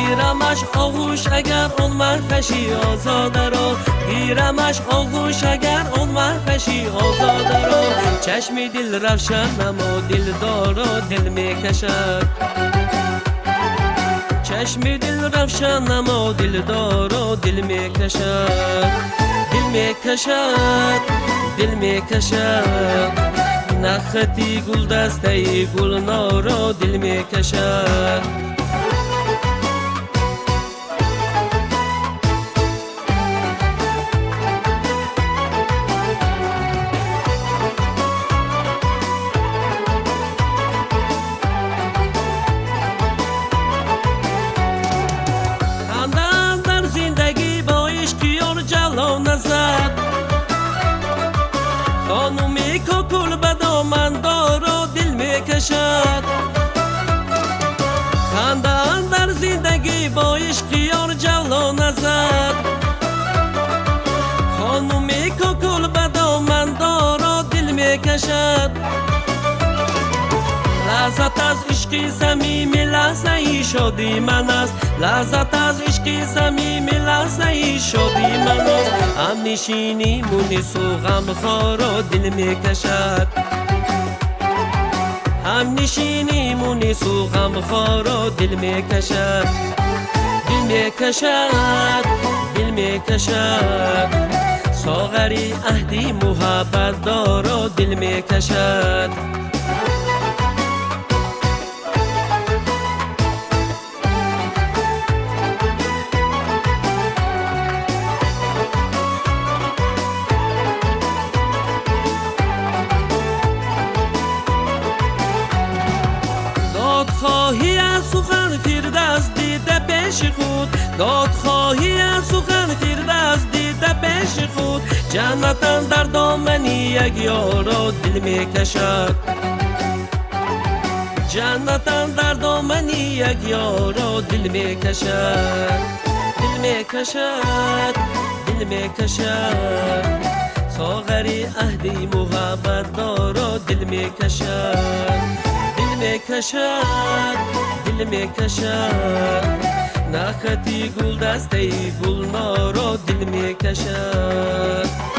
گیرمش آغوش اگر اون مرفشی آزاده رو گیرمش آغوش اگر اون مرفشی آزاده رو چشمی دل روشنم و دل دارو دل میکشد چشمی دل روشنم و دل دارو دل میکشد دل میکشد دل میکشد نختی گل دسته گل نارو دل میکشد خانومی ککل به دامن دارو دل میکشد خندان در زندگی با اشکیار جلانه زد خانومی ککل به دامن دارو دل میکشد لذت از عشقی صمیمی لحظه ای شدی من است لذت از عشقی صمیمی لحظه ای شدی من است هم نشینی مونس و غمخوار و دل میکشد هم نشینی مونس و غمخوار و دل میکشد دل میکشد دل میکشد ساغری عهدی محبت دار و دل میکشد خواهی از سخن فرد از دیده پیش خود داد خواهی از سخن فرد از دیده پیش خود جنتن در دامنی یک یار را دل میکشد جنتن در دامنی یک یار را دل میکشد دل میکشد دل میکشد ساغری عهدی محبت دارا دل میکشد دل میکشد دل میکشد نخطی گل دسته گل نارا دل میکشد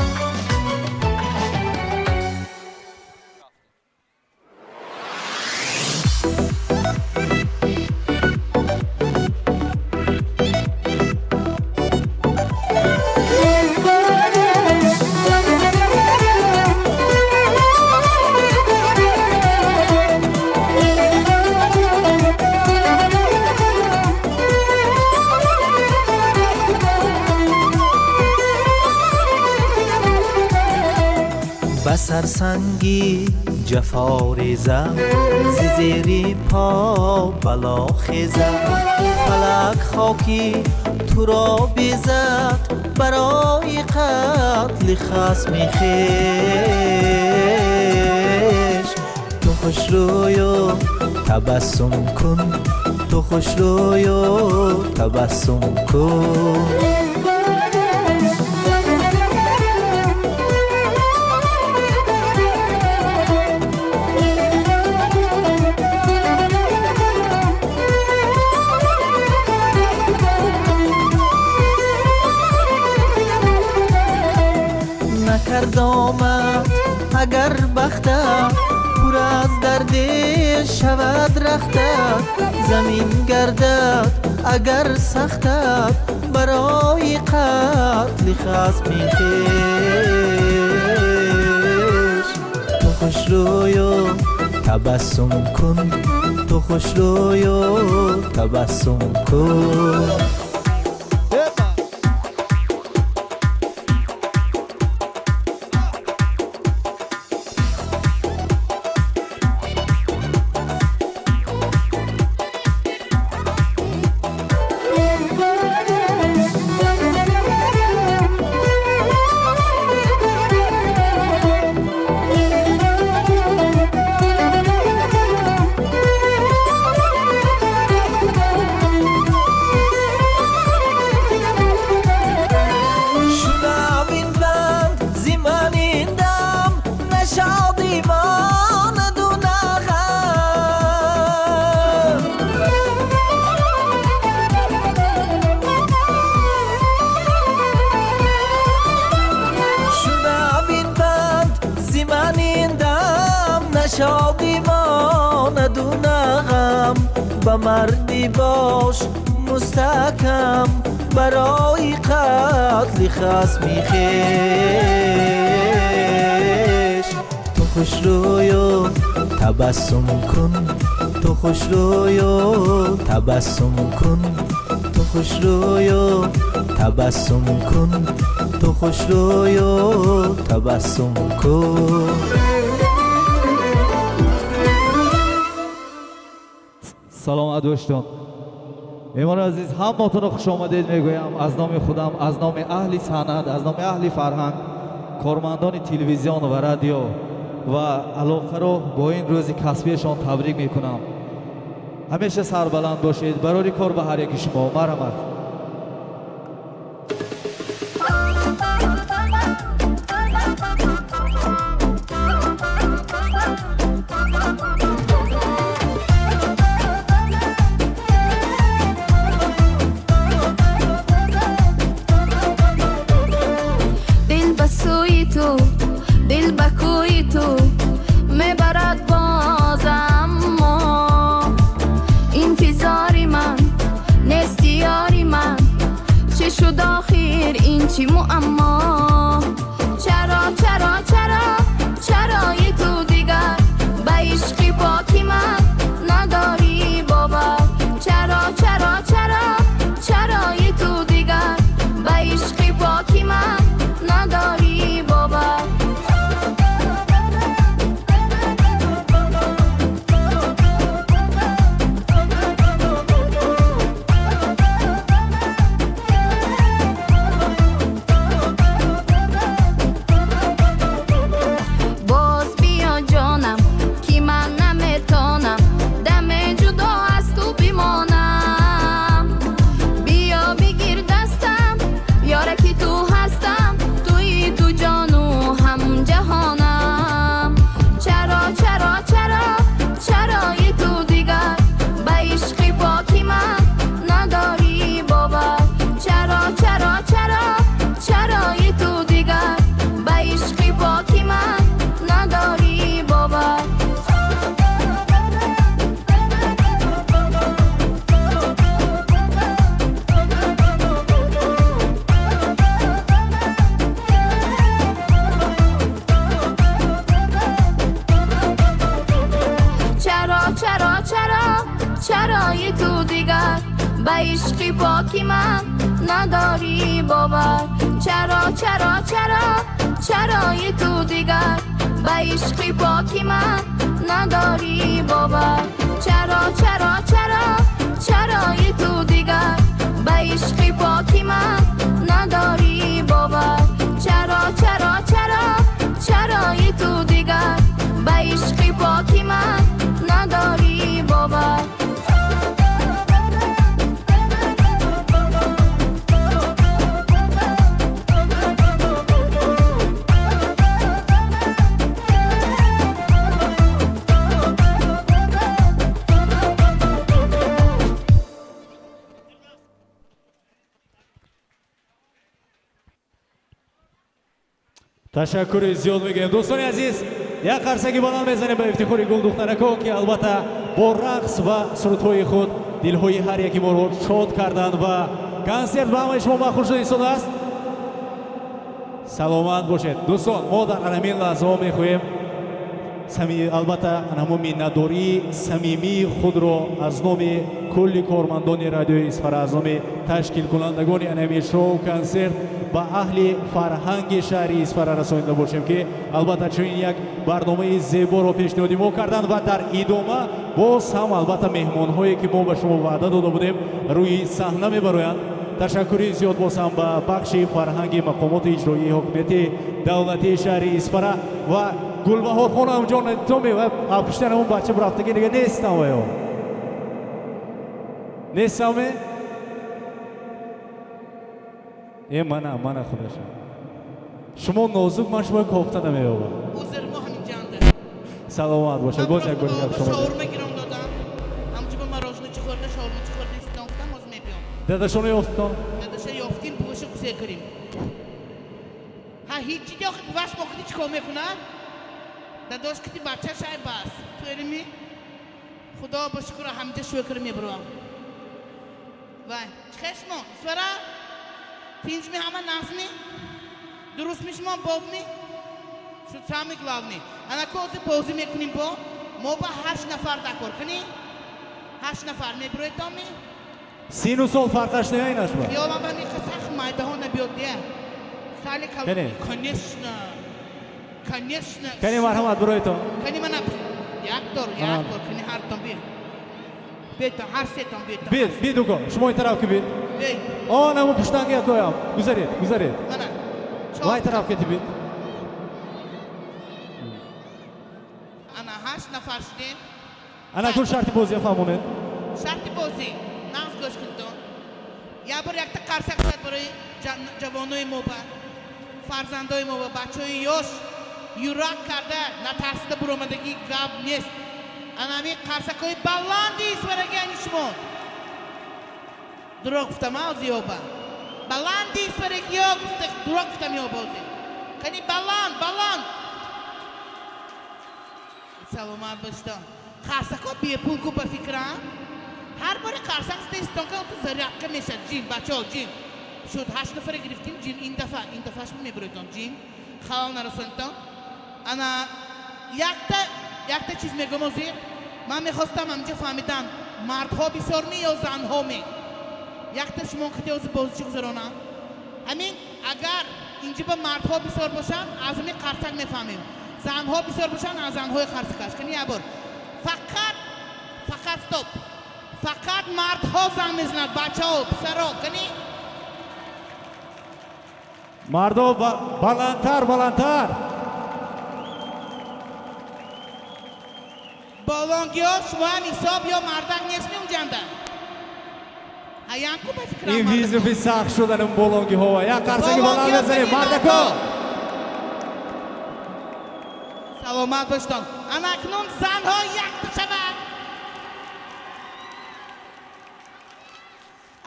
سرسنگی جفا ریزم ز زیر پا بلا خیزم فلک خاکی تو را بیزد برای قتل خصم خویش تو خوش روی و تبسم کن تو خوش روی و تبسم کن کردامت اگر بختت پر از درد شود رختت زمین گردد اگر سختت برای قتل خصم خویش تو خوش روی و تبسم کن تو خوش روی و تبسم کن شادی ما ندونه غم با مردی باش مستحکم برای قتل خصم خویش تو خوش روی و تبسم کن تو خوش روی و تبسم کن تو خوش روی و تبسم کن تو خوش روی و تبسم کن سلام دوستان میهمان عزیز همتون خوش آمدید میگویم از نام خودم از نام اهل صنعت از نام اهل فرهنگ کارمندان تلویزیون و رادیو و علاقه رو با این روز کسبیشان تبریک میکنم همیشه سربلند باشید برای کار به هر یک شما مرحمت دل به کوی تو میبرد باز اما انتظاری من نیستی یاری من چه شد آخر این چی معما چرا چرای تو دیگر به عشقی پاکی من نداری باور چرای تو دیگر به عشقی پاکی من نداری باور چرای تو دیگر به عشقی پاکی من نداری باور چرا چرا چرا چرای تو دیگر به عشقی پاکی من نداری باور چرا چرا چرا چرای تو دیگر به عشقی پاکی من نداری باور چرا چرا چرا چرای تو دیگر به عشقی پاکی من نداری باور تشکر زیاد میگم دوستان عزیز یک قرصگی بلند بزنیم به افتخار گل دخترکو که البته با رقص و سرودهای خود دلهای هر یکی ما رو شاد کردند و کنسرت به همه شما مخصوص شده است. سلامت باشید دوستان. ما در همین لحظه ها میخواهیم البته همون مینداری صمیمی خود را از نام کلی کارمندان رادیو اسفر از نام تشکیل کنندگان انمی شو کنسرت به اهل فرهنگ شهری اسفر رسانیده باشیم که البته چنین یک برنامه زیبا را پیشنهادی ما کردند و در ادامه باز هم البته مهمان هایی که ما به شما وعده داده بودیم روی صحنه میبرویند. تشکر زیاد باز هم به بخش فرهنگ مقامات اجرایی حکومت دولتی شهری اسفر و گلبهار خانم جان تومی و پشتن اون بچه برفتگی دیگه نیستم و نیستم منم خودشم شما نازک من شما کافته نمیه اوزر ما همین جانده سلامت باشه باز یک گلی شما شاورما گیرم دادم همچه با مراجعه چی خورده شاورما چی خورده استانفتم از میبیام داداشونو یافتن داداشه یافتیم بوش کسه کریم ها هیچی دیگه بس موقعی چی کار میکنن داداش کتی بچه شای بس تو ارمی خدا با شکر همجا شوی کرم میبروم وای چخشما سورا پینج می همه نفنی درست میشما باب می شد سامی گلاونی انا کوزی پوزی میکنیم با ما با 8 نفر دکور کنی 8 نفر میبروی تامی سینو سال فرقش نه ایناش با یا من بمی خسخ مایده ها نبیاد دیه سالی کنیشنا کنی مرحمت بروی تو کنی من یک دور کنی هر تام بیر بیتم هر سه تام بیتم بید دوکو شما این طرف که بید بید نمو پشتنگی اکویم گذارید منم وای طرف که تی بید انا 8 نفر شدیم انا کل شرطی بازی فهمونه شرطی بازی نفس گوش کندون یا بر یک تا قرصک شد برای جوانوی ما با فرزندوی ما با بچه های یوش یوراک کرده نترسیده برومدگی گاب نیست انا همی قرصک های بلندی است برای گنی شما دروغ گفتم از یوبا بلندی است برای دروغ گفتم یوبا کنی بلند سلامت باشتم قرصک ها بیه پول کو با فکرم هر بار قرصک استان که تو زریعه میشه جیم بچه ها جیم شد 8 نفر گرفتیم جیم این دفعه شما میبرویدم جیم خلال نرسوندم انا یک تا چیز میگم وزیر من میخواستم همینجا فهمیدم مردها بسیار می یا زنها می یک تا شما کتی از بازیچی گذارانم همین اگر اینجا با مردها بسیار باشن از همین قرصک میفهمیم زنها بسیار باشن از زنهای قرصکش کنی یه بار فقط ستوب فقط مردها زن میزند بچه ها پسرها کنی مردو بلندتر بالانگی ها شما هم حساب یا مردک نیست می اونجنده هیان کو بفکرم این ویزوفی سخت شدن اون بالانگی ها یک قرصگی بلند بزنیم مردک ها سلامت باشتم انا اکنون زن ها یک شود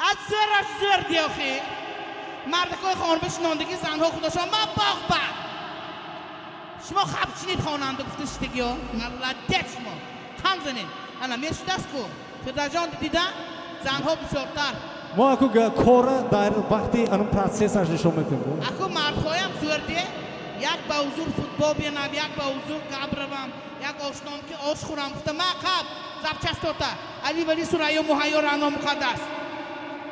از زر دیاخی مردک های خانه بشناندگی زن ها خودشان ما باغ شما خب چینید خواننده گفتشتگی ها ملده شما خم زنید انا میشت دست کو پدر جان دیدن زنها بسیارتر ما اکو کار در وقتی انو پرسیس اش نشون میکنیم اکو مردهای هم زور دیه یک با حضور فوتبال بینم یک با حضور قبروم یک آشنام که آش خورم گفتم ما قبل زبچستوتا علی ولی سرایو مهیا رانا مقدس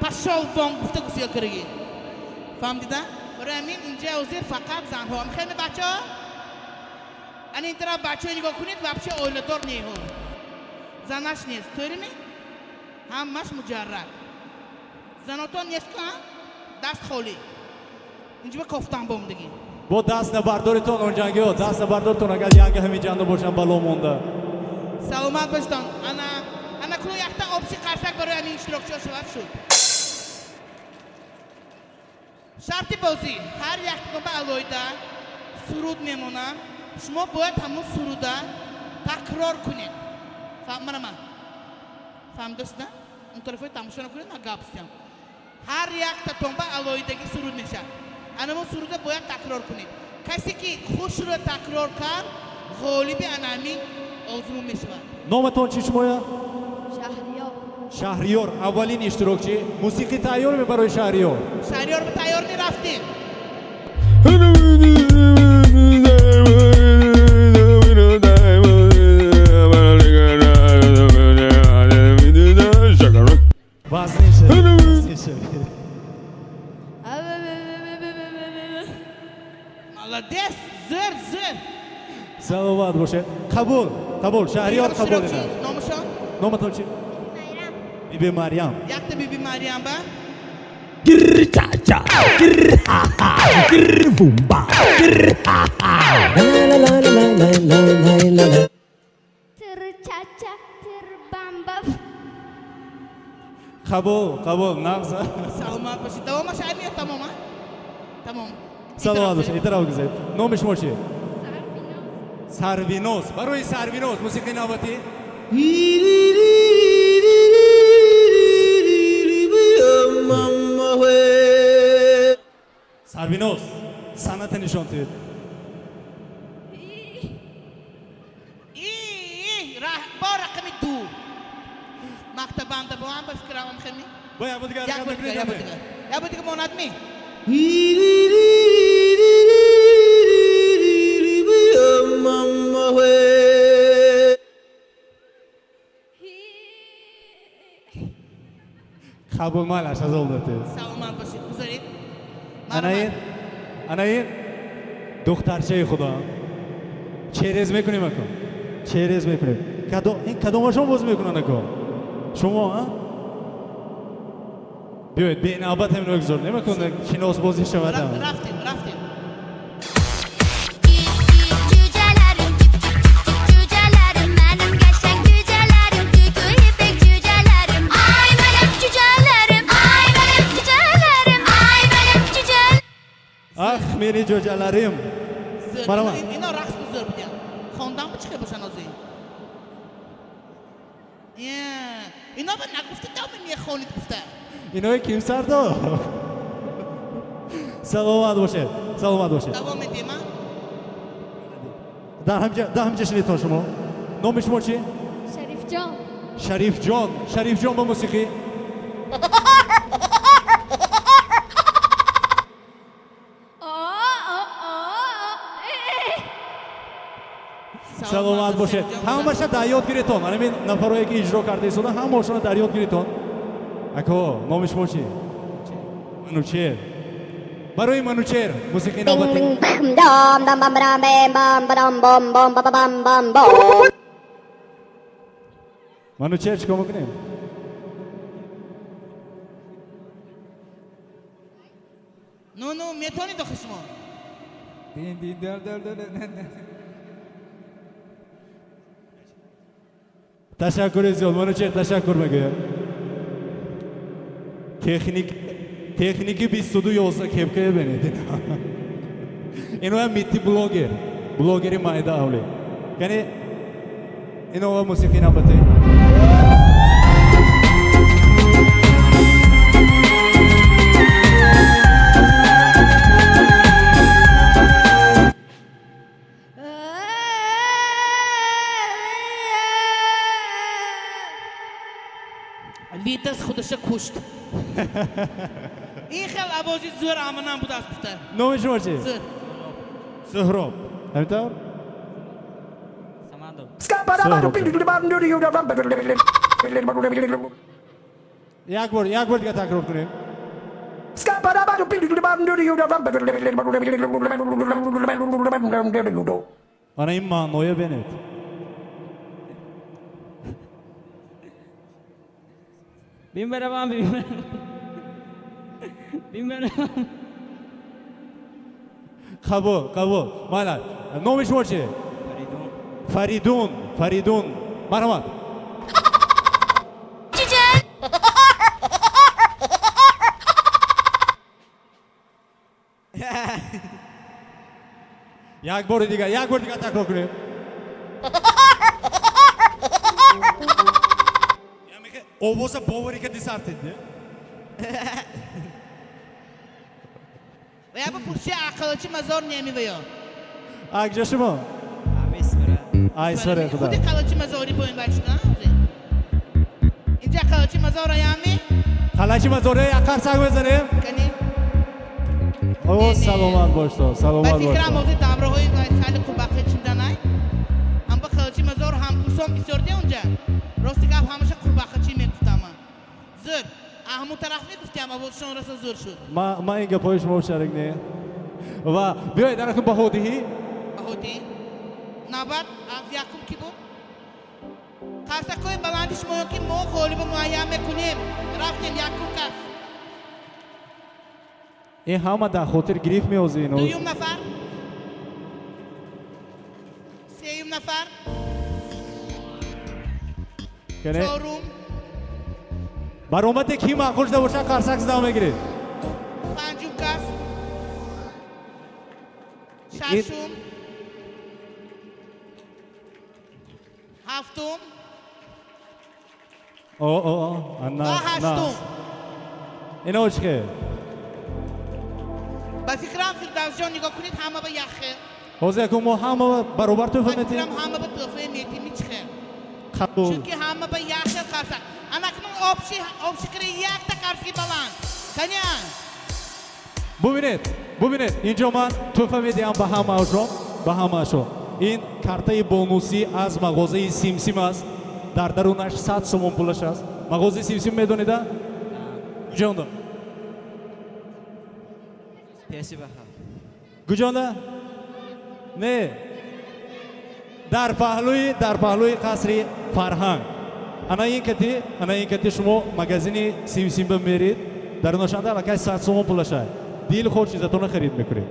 پس شاو وان گفته گوسیا کرگی فهمیدن؟ برای همین اینجا حضور فقط زنها هم خیلی بچه ها این طرف بچه ها نگاه کنید وابشه اویلدار نیه زنش نیست طوری می؟ همش مجرد زناتون نیست که دست خالی اینجا به کفتن بومدگی با دست نبردارتون اونجانگی ها دست نبردارتون اگر یعنی همین جنده باشن بلا مونده سلامت باشتان انا کنو یکتا آبشی قرشک برای همین اشتراکچی ها شد شرطی بازی هر یک به علایده سرود میمونم شما باید همون سروده تکرار کنید فهمم من فهمدست نه؟ اون طرفای تماشا نکنید من گپستیم هر یک تاتون به علایدگی سرود میشه انمون سروده باید تکرار کنید کسی که خوش رو تکرار کرد غالب انمی آزمون میشود نامتون چی شمایا؟ شهریار شهریار اولین اشتراکچی موسیقی تیار می برای شهریار شهریار به تیار میرفتیم молодец زر سلامت باشه قبول شهریار قبول نه نامشان نامتون چی؟ بیبی مریم یک تا بیبی مریم با تر چاچا تر بامبا قبول نغزه سلامت باشید دوامش همین تمام سلامت باشه ایتر رو گذارید نام شما چیه؟ سروینوز برای سروینوز موسیقی نواتی سروینوز سنت نشان توید با رقم 2 مکتب بنده با هم بفکرم هم خیلی با یک بود دیگه ماند می قبول مالش از اول داده سلامت باشید بذارید انایین دخترچه خدا چیرز میکنیم اکن چیرز میکنیم این کدوم شما باز میکنن اکن شما ها بیایید به نوبت همین رو گذار نمیکنه شناس بازی شود رفتیم Cücelerim benim geçen cücelerim Tütü ipek cücelerim Ay benim cücelerim Ay benim cücelerim Ay benim cücelerim ah meni cücelerim Marama اینا رقص بذار بودیم خواندن به چه باشن آزی اینا به نگفته دامه میه خونید گفته اینوی کیم سردا سلامت باشه دوام میدیم در همینجا شنیدتون شما نام شما چی؟ شریف جان با موسیقی سلامت باشه همه در یادگیریتون همین نفرهایی که اجرا کرده ایستاده همه‌شون در یادگیریتون اکو نام شما چی؟ منوچهر برای منوچهر موسیقی نوبتی منوچهر چیکار میکنیم؟ نو میتونید آخه شما تشکر زیاد منوچهر تشکر میگه تکنیکی 2211 کپکه ببینید اینو هم میتی بلوگری مایده اولی یعنی اینو هم موسیقی نباته لیتس خودش کشت این خیلی عوازی زور امنم بود از گفته نام شما چی؟ زور سهراب همینطور یک بار دیگه تکرار کنیم آنا این معنای بینید بیم برم قبول مالا نام شما چیه؟ فریدون مرحمت یک بار دیگه تکرار کنیم اوبوسا باوری که دیسارتید نه و یا بپرسی عقلچی مزار نیمی بیا اگجا شما آیسوره خدا خودی قلچی مزاری باین بچنا اینجا قلچی مزار یامی خلاچی مزاره یک قرصک بزنیم کنی او سلامت باش تو سلامت با باش فکرم موضوع دابره های سال خوباقی چنده نای هم با قلچی مزار هم کسام بسیار دی اونجا راستی که همشه خوباقی چی میگفتم زور همون طرف میگفتی اما بود شون رسا زور شد ما این گپای شما شرک نه و بیایید درتون بهودی نبات از یکم کی بود خاصه کوی بلندش میگه که ما خالی به معایم میکنیم رفتیم یکم کس این همه در خاطر گریف میوزین دویم نفر سیم نفر چهارم برامت کی معقول شده باشه قرصک زده میگیرید پنجم کس ششم هفتم و هشتم اینا چیه؟ با فکرم فردوس جان نگاه کنید همه به یخه حوزه که ما همه برابر تو فهمیدیم؟ فکرم همه به توفه میتیمی چخه قبول چون که همه به یخه قرصک انا کنون آبشی کره یک تا قرصکی بلند کنیا ببینید اینجا من تو فهمیدیم به همه شو این کارتای بونوسی از مغازه سیمسیم است در درونش 100 سومون پولش است مغازه سیمسیم میدونید؟ گوجانده پیشی بخواه گوجانده؟ نه در پهلوی قصر فرهنگ انا این کتی شما مغازین سیمسیم بمیرید درونشانده علاقه 100 سومون پولش است دیل خود چیزتون خرید میکنید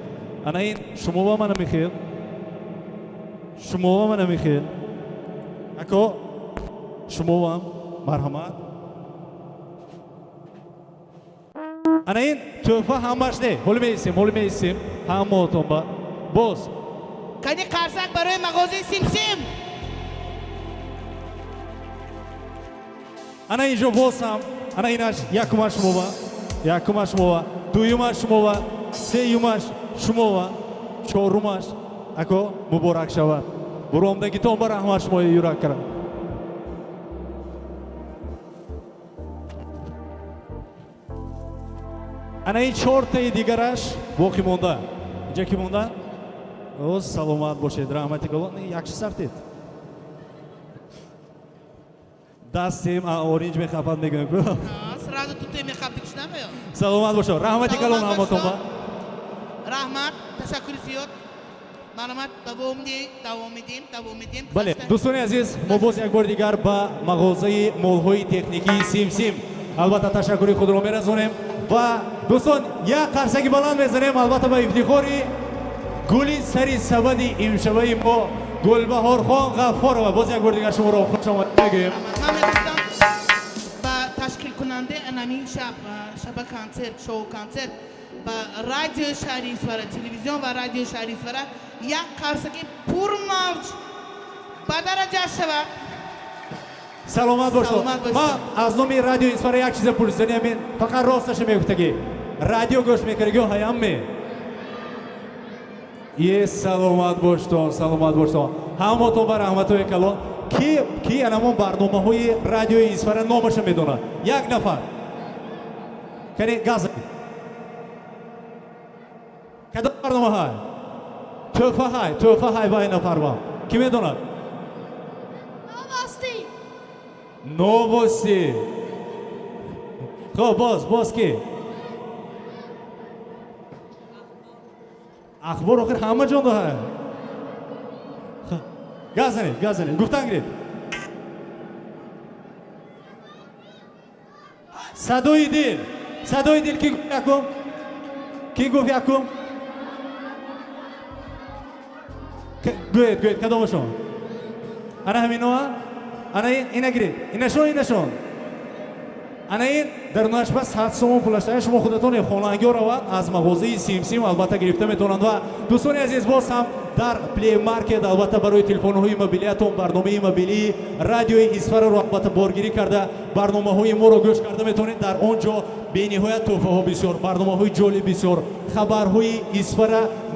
انا این شما با من میخواد شما من میخواد اکو شما هم مرحمت انا این توفه همش ده هول میسیم همه با باز کنی قرصک برای مغازه سیمسیم انا اینجا بازم انا اینش یکمش شما دویمش شما سیومش شما چهارمش اکو مبارک شود برامدگی تون بر رحمت شما یورک کرد انا این 4 تای دیگرش باقی مونده اینجا کی مونده او سلامت باشید رحمتی کلان یک سرتید دستیم اورنج میخواد میگم سراد تو تیم میخواد بکشنم یا سلامت باشه رحمتی کلان همتون با رحمت تشکر زیاد مرحمت دوام میدیم بله دوستان عزیز ما باز یک بار دیگر با مغازه مولهای تکنیکی سیمسیم البته تشکری خود را میرسونیم و دوستان یک قرصکی بلند میزنیم البته با افتخاری گلی سری سبد امشبه ما گلبهار خان غفار و باز یک بار دیگر شما را خوش آمد بگیم من میگفتم با تشکیل کننده انمی شب کنسرت شو کنسرت با رادیو شهریسواره تلویزیون و رادیو شهریسواره یک قرصکی پر موج با درجه شود سلامت باشید ما از نومی رادیو اسفاره یک چیز پرسیدنی همین فقط راستش میگفتگی رادیو گوش میکردی هایم می یه سلامت باشید همه تو بر رحمت و کلان کی الان برنامه های رادیو اسفاره نامش میدونه یک نفر کنی گاز کدام برنامه های توفه های با این نفر کی میدوند؟ نووستی. خب باز کی؟ اخبار آخر همه جان داره. گاز نید گفتن گرید. صدای دل کی گفت یکم؟ گوید کدومشون؟ انا همینوها؟ انا این گرید. اینشون. انا این در ناشباس 7 سوم پولشتای شما خودتون خونه‌ای رو از مغازه سیم البته گرفته میتونند و دوستان عزیز باز هم در پلی مارکت البته برای تلفن‌های موبیلیتون برنامه موبیلی رادیوی اسفر رو البته بارگیری کرده برنامه‌های ما رو گوش کرده میتونید در اونجا بی‌نهایت توفیق‌ها بسیار برنامه‌های جالب بسیار خبرهای اسفر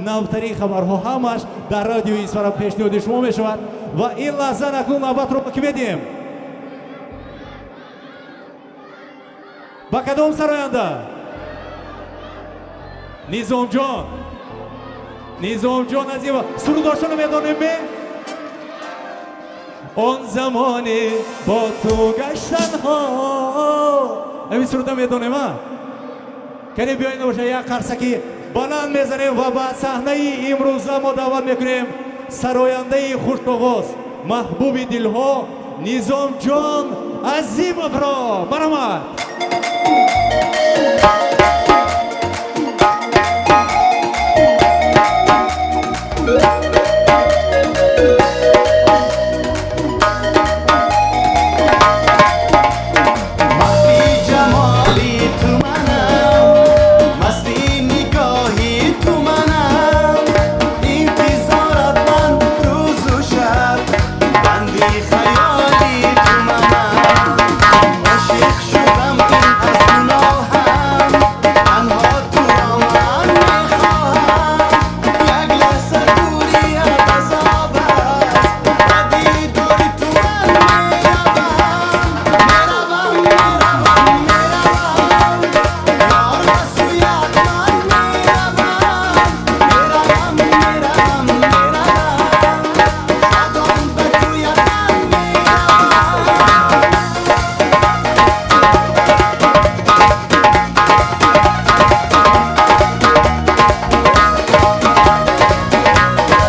نوترین خبرها همش در رادیوی اسفر پیشنهاد شما میشود و این لحظه اکنون نوبت رو که میدیم با کدام سراینده؟ نیزام جان از این سرود داشتن میدانیم اون زمانی با تو گشتن ها این سرود میدانیم کنی بیایید باشه یک قرصکی بلند میزنیم و با صحنه امروز ما دعوت میکنیم سراینده خوشنواز محبوب دلها نیزام جان عظیم افرا برآمد.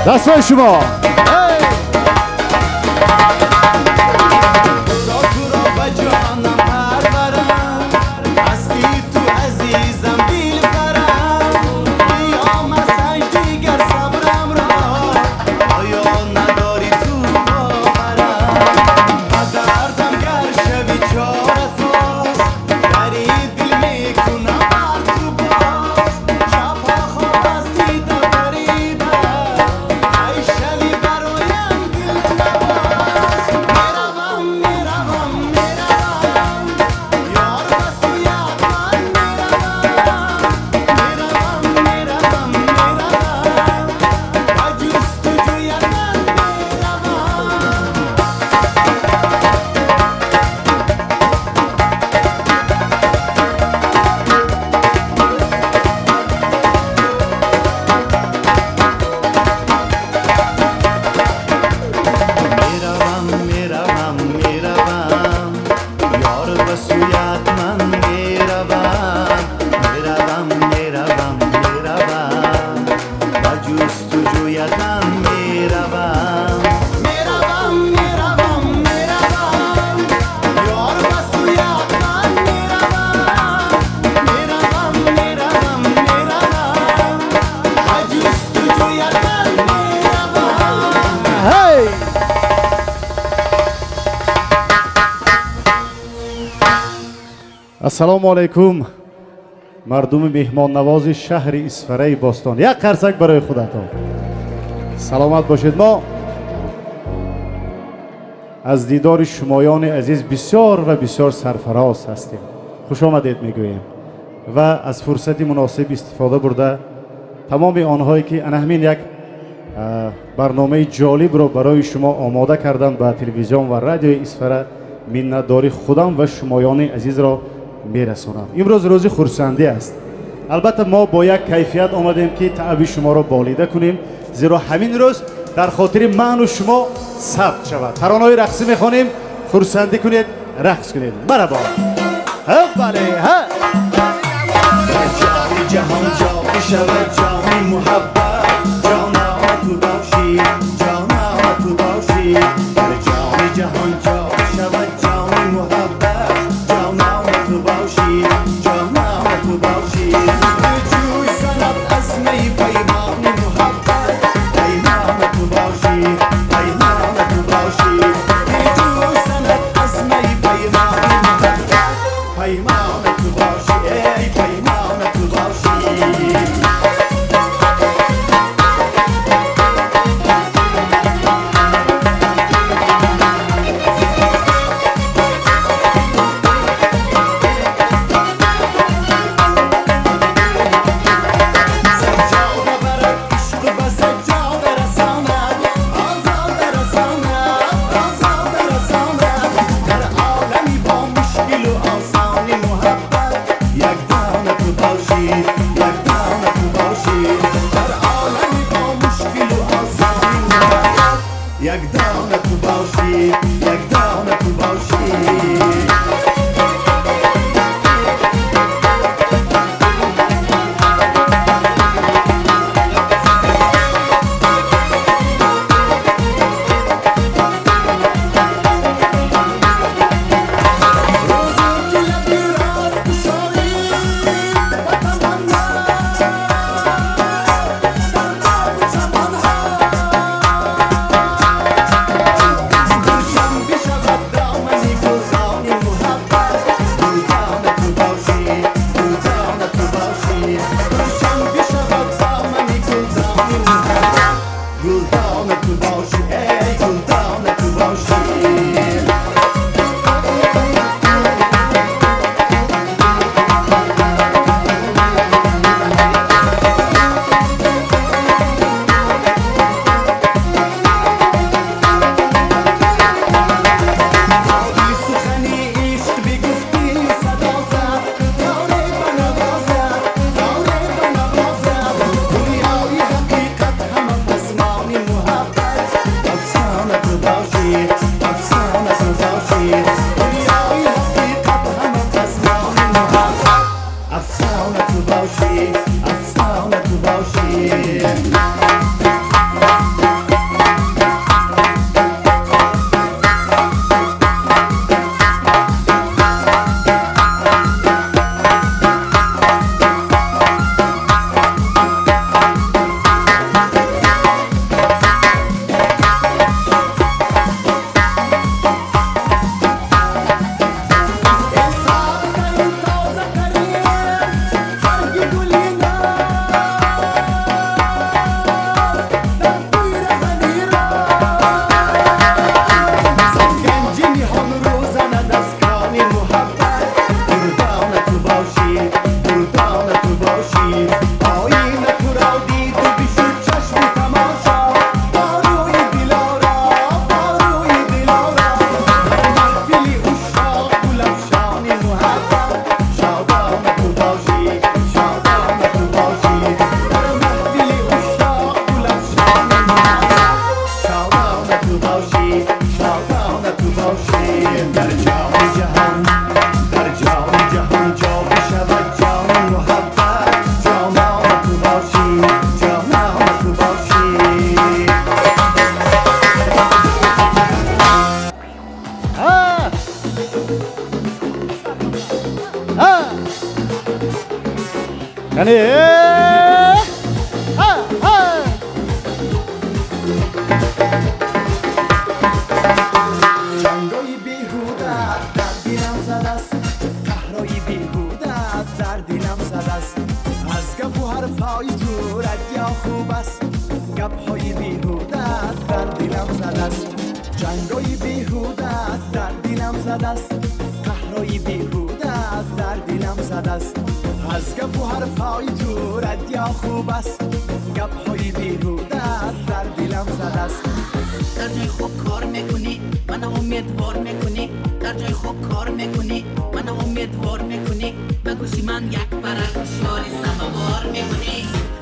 دستای شما السلام علیکم مردم مهمان نواز شهر اسفره باستان یک قرصک برای خودتان سلامت باشید. ما از دیدار شمایان عزیز بسیار و بسیار سرفراز هستیم، خوش آمدید میگوییم و از فرصت مناسب استفاده برده تمام آنهایی که همین یک برنامه جالب رو برای شما آماده کردن با تلویزیون و رادیو اسفره منتداری خودم و شمایان عزیز را میرسونم. امروز روز خرسندی است. البته ما با یک کیفیت آمدیم که تعب شما را بالیده کنیم زیرا همین روز در خاطر من و شما ثبت شود. ترانه‌های رقصی میخوانیم، خرسندی کنید، رقص کنید. مرحبا. بله ها. جهان جا شود جام محبت، جان تو باشی، جان تو باشی، در جام جهان جا شود جام محبت، جان تو باشی، جان تو باشی، جوی سند از می پیمان محبت، پیمان تو باشی، پیمان تو باشی، جوی سند از می پیمان محبت، پیمان تو باشی، ای پیمان تو باشی. Jak dane tu bałsi, jak dane tu bałsi.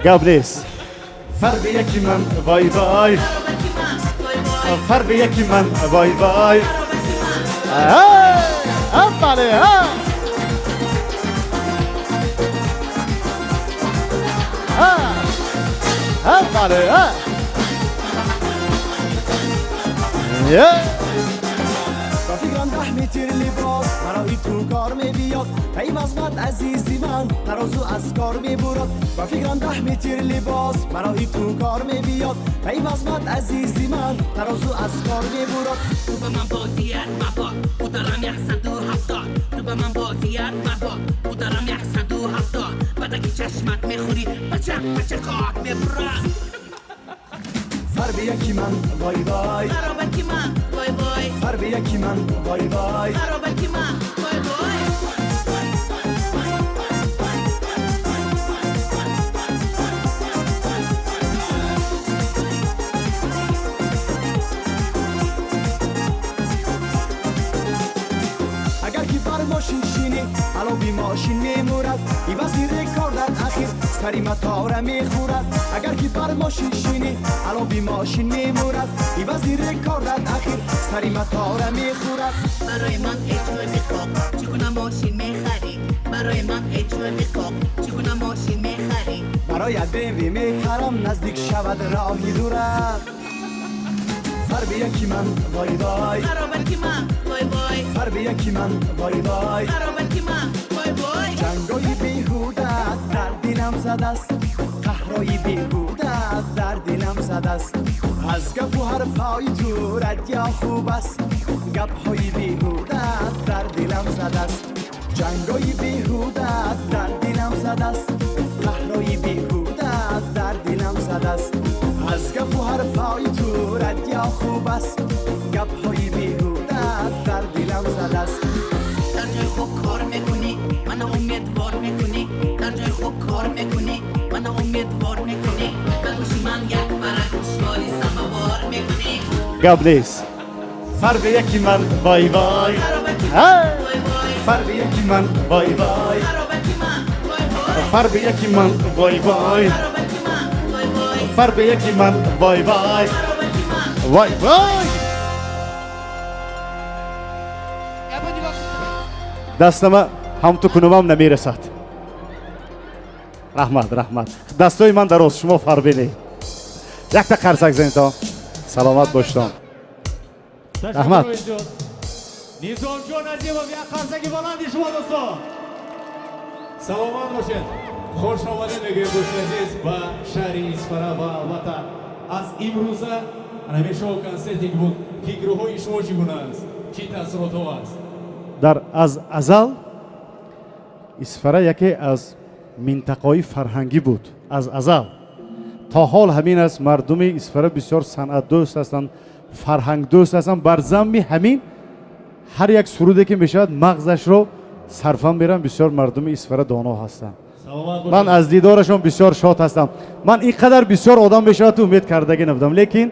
Gabriel, فرق یکی من وای وای برابر کی من وای وای فرق یکی من وای وای بله بله رفیقان 10 متر لباس برای تو کار می بیاد پیوزمت عزیزی من ترازو از کار می برد رفیقان 10 متر لباس برای تو کار می بیاد پیوزمت عزیزی من ترازو از کار می برد تو به من بازیت مباد او دارم 170 تو به من بازیت مباد او دارم 170 بعد اگه چشمت میخوری بچه کار میبرد فرق یکی من وای وای برابر کی من وای وای فرق یکی من وای وای برابر کی من وای وای اگر کی بر ماشین شینی الو بی ماشین میمورد ای وزیر کار در اخیر سری متاره میخورد اگر کی بر ماشین شینی الو بی ماشین میمورد ای وزیر کار در اخیر سری متاره میخورد برای من اجوه میخواب چگونه ماشین میخری برای من اجوه میخواب چگونه ماشین میخری برای بیوی میخرم نزدیک شود راهی دورد فرق یکی من وای وای برابر کی من وای وای فرق یکی من وای وای برابر کی من وای وای جنگای بیهوده در دلم زد است قهرای بیهوده در دلم زد است از گپ و حرفای تو رد یا خوب است گپ های بیهوده در دلم زد است جنگای بیهوده در دلم زد است قهرای بیهوده در دلم زد است از گپ و حرفای تو رد یا خوب است گپ های بیهوده در دلم زد است در جای خوب کار میکنی من امیدوار میکنی در جای خوب کار میکنی من امیدوار میکنی بگوشی من یک برای گوشواری سماوار میکنی گپ نیست فرق یکی من وای وای برابر کی من وای وای فرق یکی من وای وای برابر کی من وای وای فرق یکی من وای وای برابر کی من وای وای فرق یکی من وای وای برابر کی من وای وای دستم هم تو کنومم نمیرسد رحمت دستای من دراز شما فرق بینی یک تا قرصک زنید تا سلامت باشتم رحمت نظام جان عزیزم یک قرصکی بلندی شما دوستان سلامت باشید خوش آمدید میگیم دوست عزیز به شهر اصفهان و البته از امروزه همیشه کنسرتی بود فکرهای شما چگونه است چی تاثیرات است در از ازل اصفهان یکی از منطقه‌های فرهنگی بود از ازل تا حال همین است مردم اصفهان بسیار صنعت دوست هستند فرهنگ دوست هستند بر ضمن همین هر یک سروده که میشود مغزش رو صرفا میرن بسیار مردم اصفهان دانا هستند من از دیدارشون بسیار شاد هستم من اینقدر بسیار آدم بشه تو امید کردگی نبودم لیکن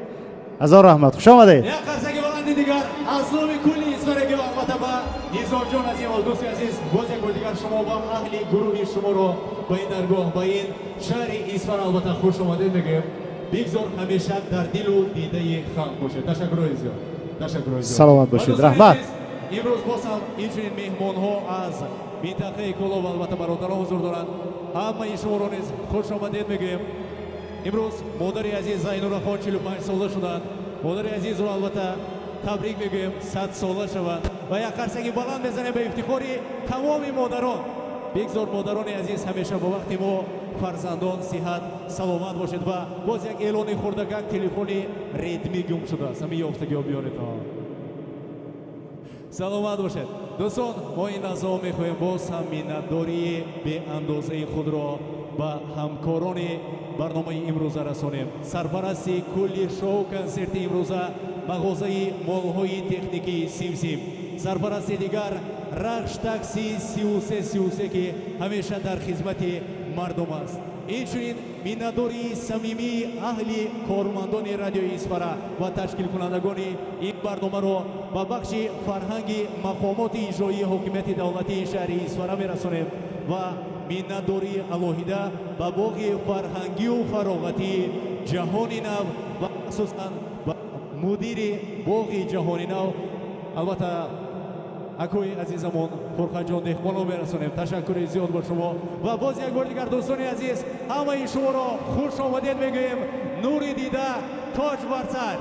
هزار رحمت خوش آمدید یک قرصکی بلندی دیگر از نام کلی اصفهان که البته به نظام جان عزیز و دوست عزیز باز یک بار دیگر شما با اهل گروه شما رو با این درگاه با این شهر اصفهان البته خوش آمدید میگیم بگذار همیشه در دل و دیده خلق باشه تشکر زیاد تشکر زیاد سلامت باشید رحمت امروز بازم اینچنین مهمان ها از منطقه کلو و البته برادران حضور دارند همه شما رو نیز خوش آمدید میگیم امروز مادری عزیز زینورا خان 45 ساله شدند مادری عزیز رو البته تبریک میگیم 100 ساله شوند و یک قرصکی بلند بزنیم به افتخاری تمام مادران بگذار مادران عزیز همیشه با وقتی ما فرزندان صحت سلامت باشید و باز یک اعلان خوردگان تلفنی ریتمی گم شده است همین یافتگی ها بیارید سلامت باشید دوستان ما این نظام میخواهیم باز هم منتداری به اندازه خود را به همکاران برنامه امروزه رسانیم سرپرستی کلی شو کنسرت امروزه مغازه مالهای تکنیکی سیم سرپرستی دیگر رخش تاکسی 3333 که همیشه در خدمت مردم است اینچنین منتداری صمیمی اهل کارمندان رادیو اصفهان و تشکیل کنندگان این برنامه را به بخش فرهنگ مقامات اجرایی حکومت دولتی شهر اصفهان میرسانیم و منتداری الهیده به باغ فرهنگی و فراغتی ҷаҳони нав ва асосан ба мудири боғи ҷаҳони нав албатта акои азизамон фурқатҷон деҳқонро мерасонем. Ташаккури зиёд ба шумо ва боз як бор дигар дӯстони азиз ҳамаи шуморо хуш омадед мегӯем. Нури дида тоҷ бар сар.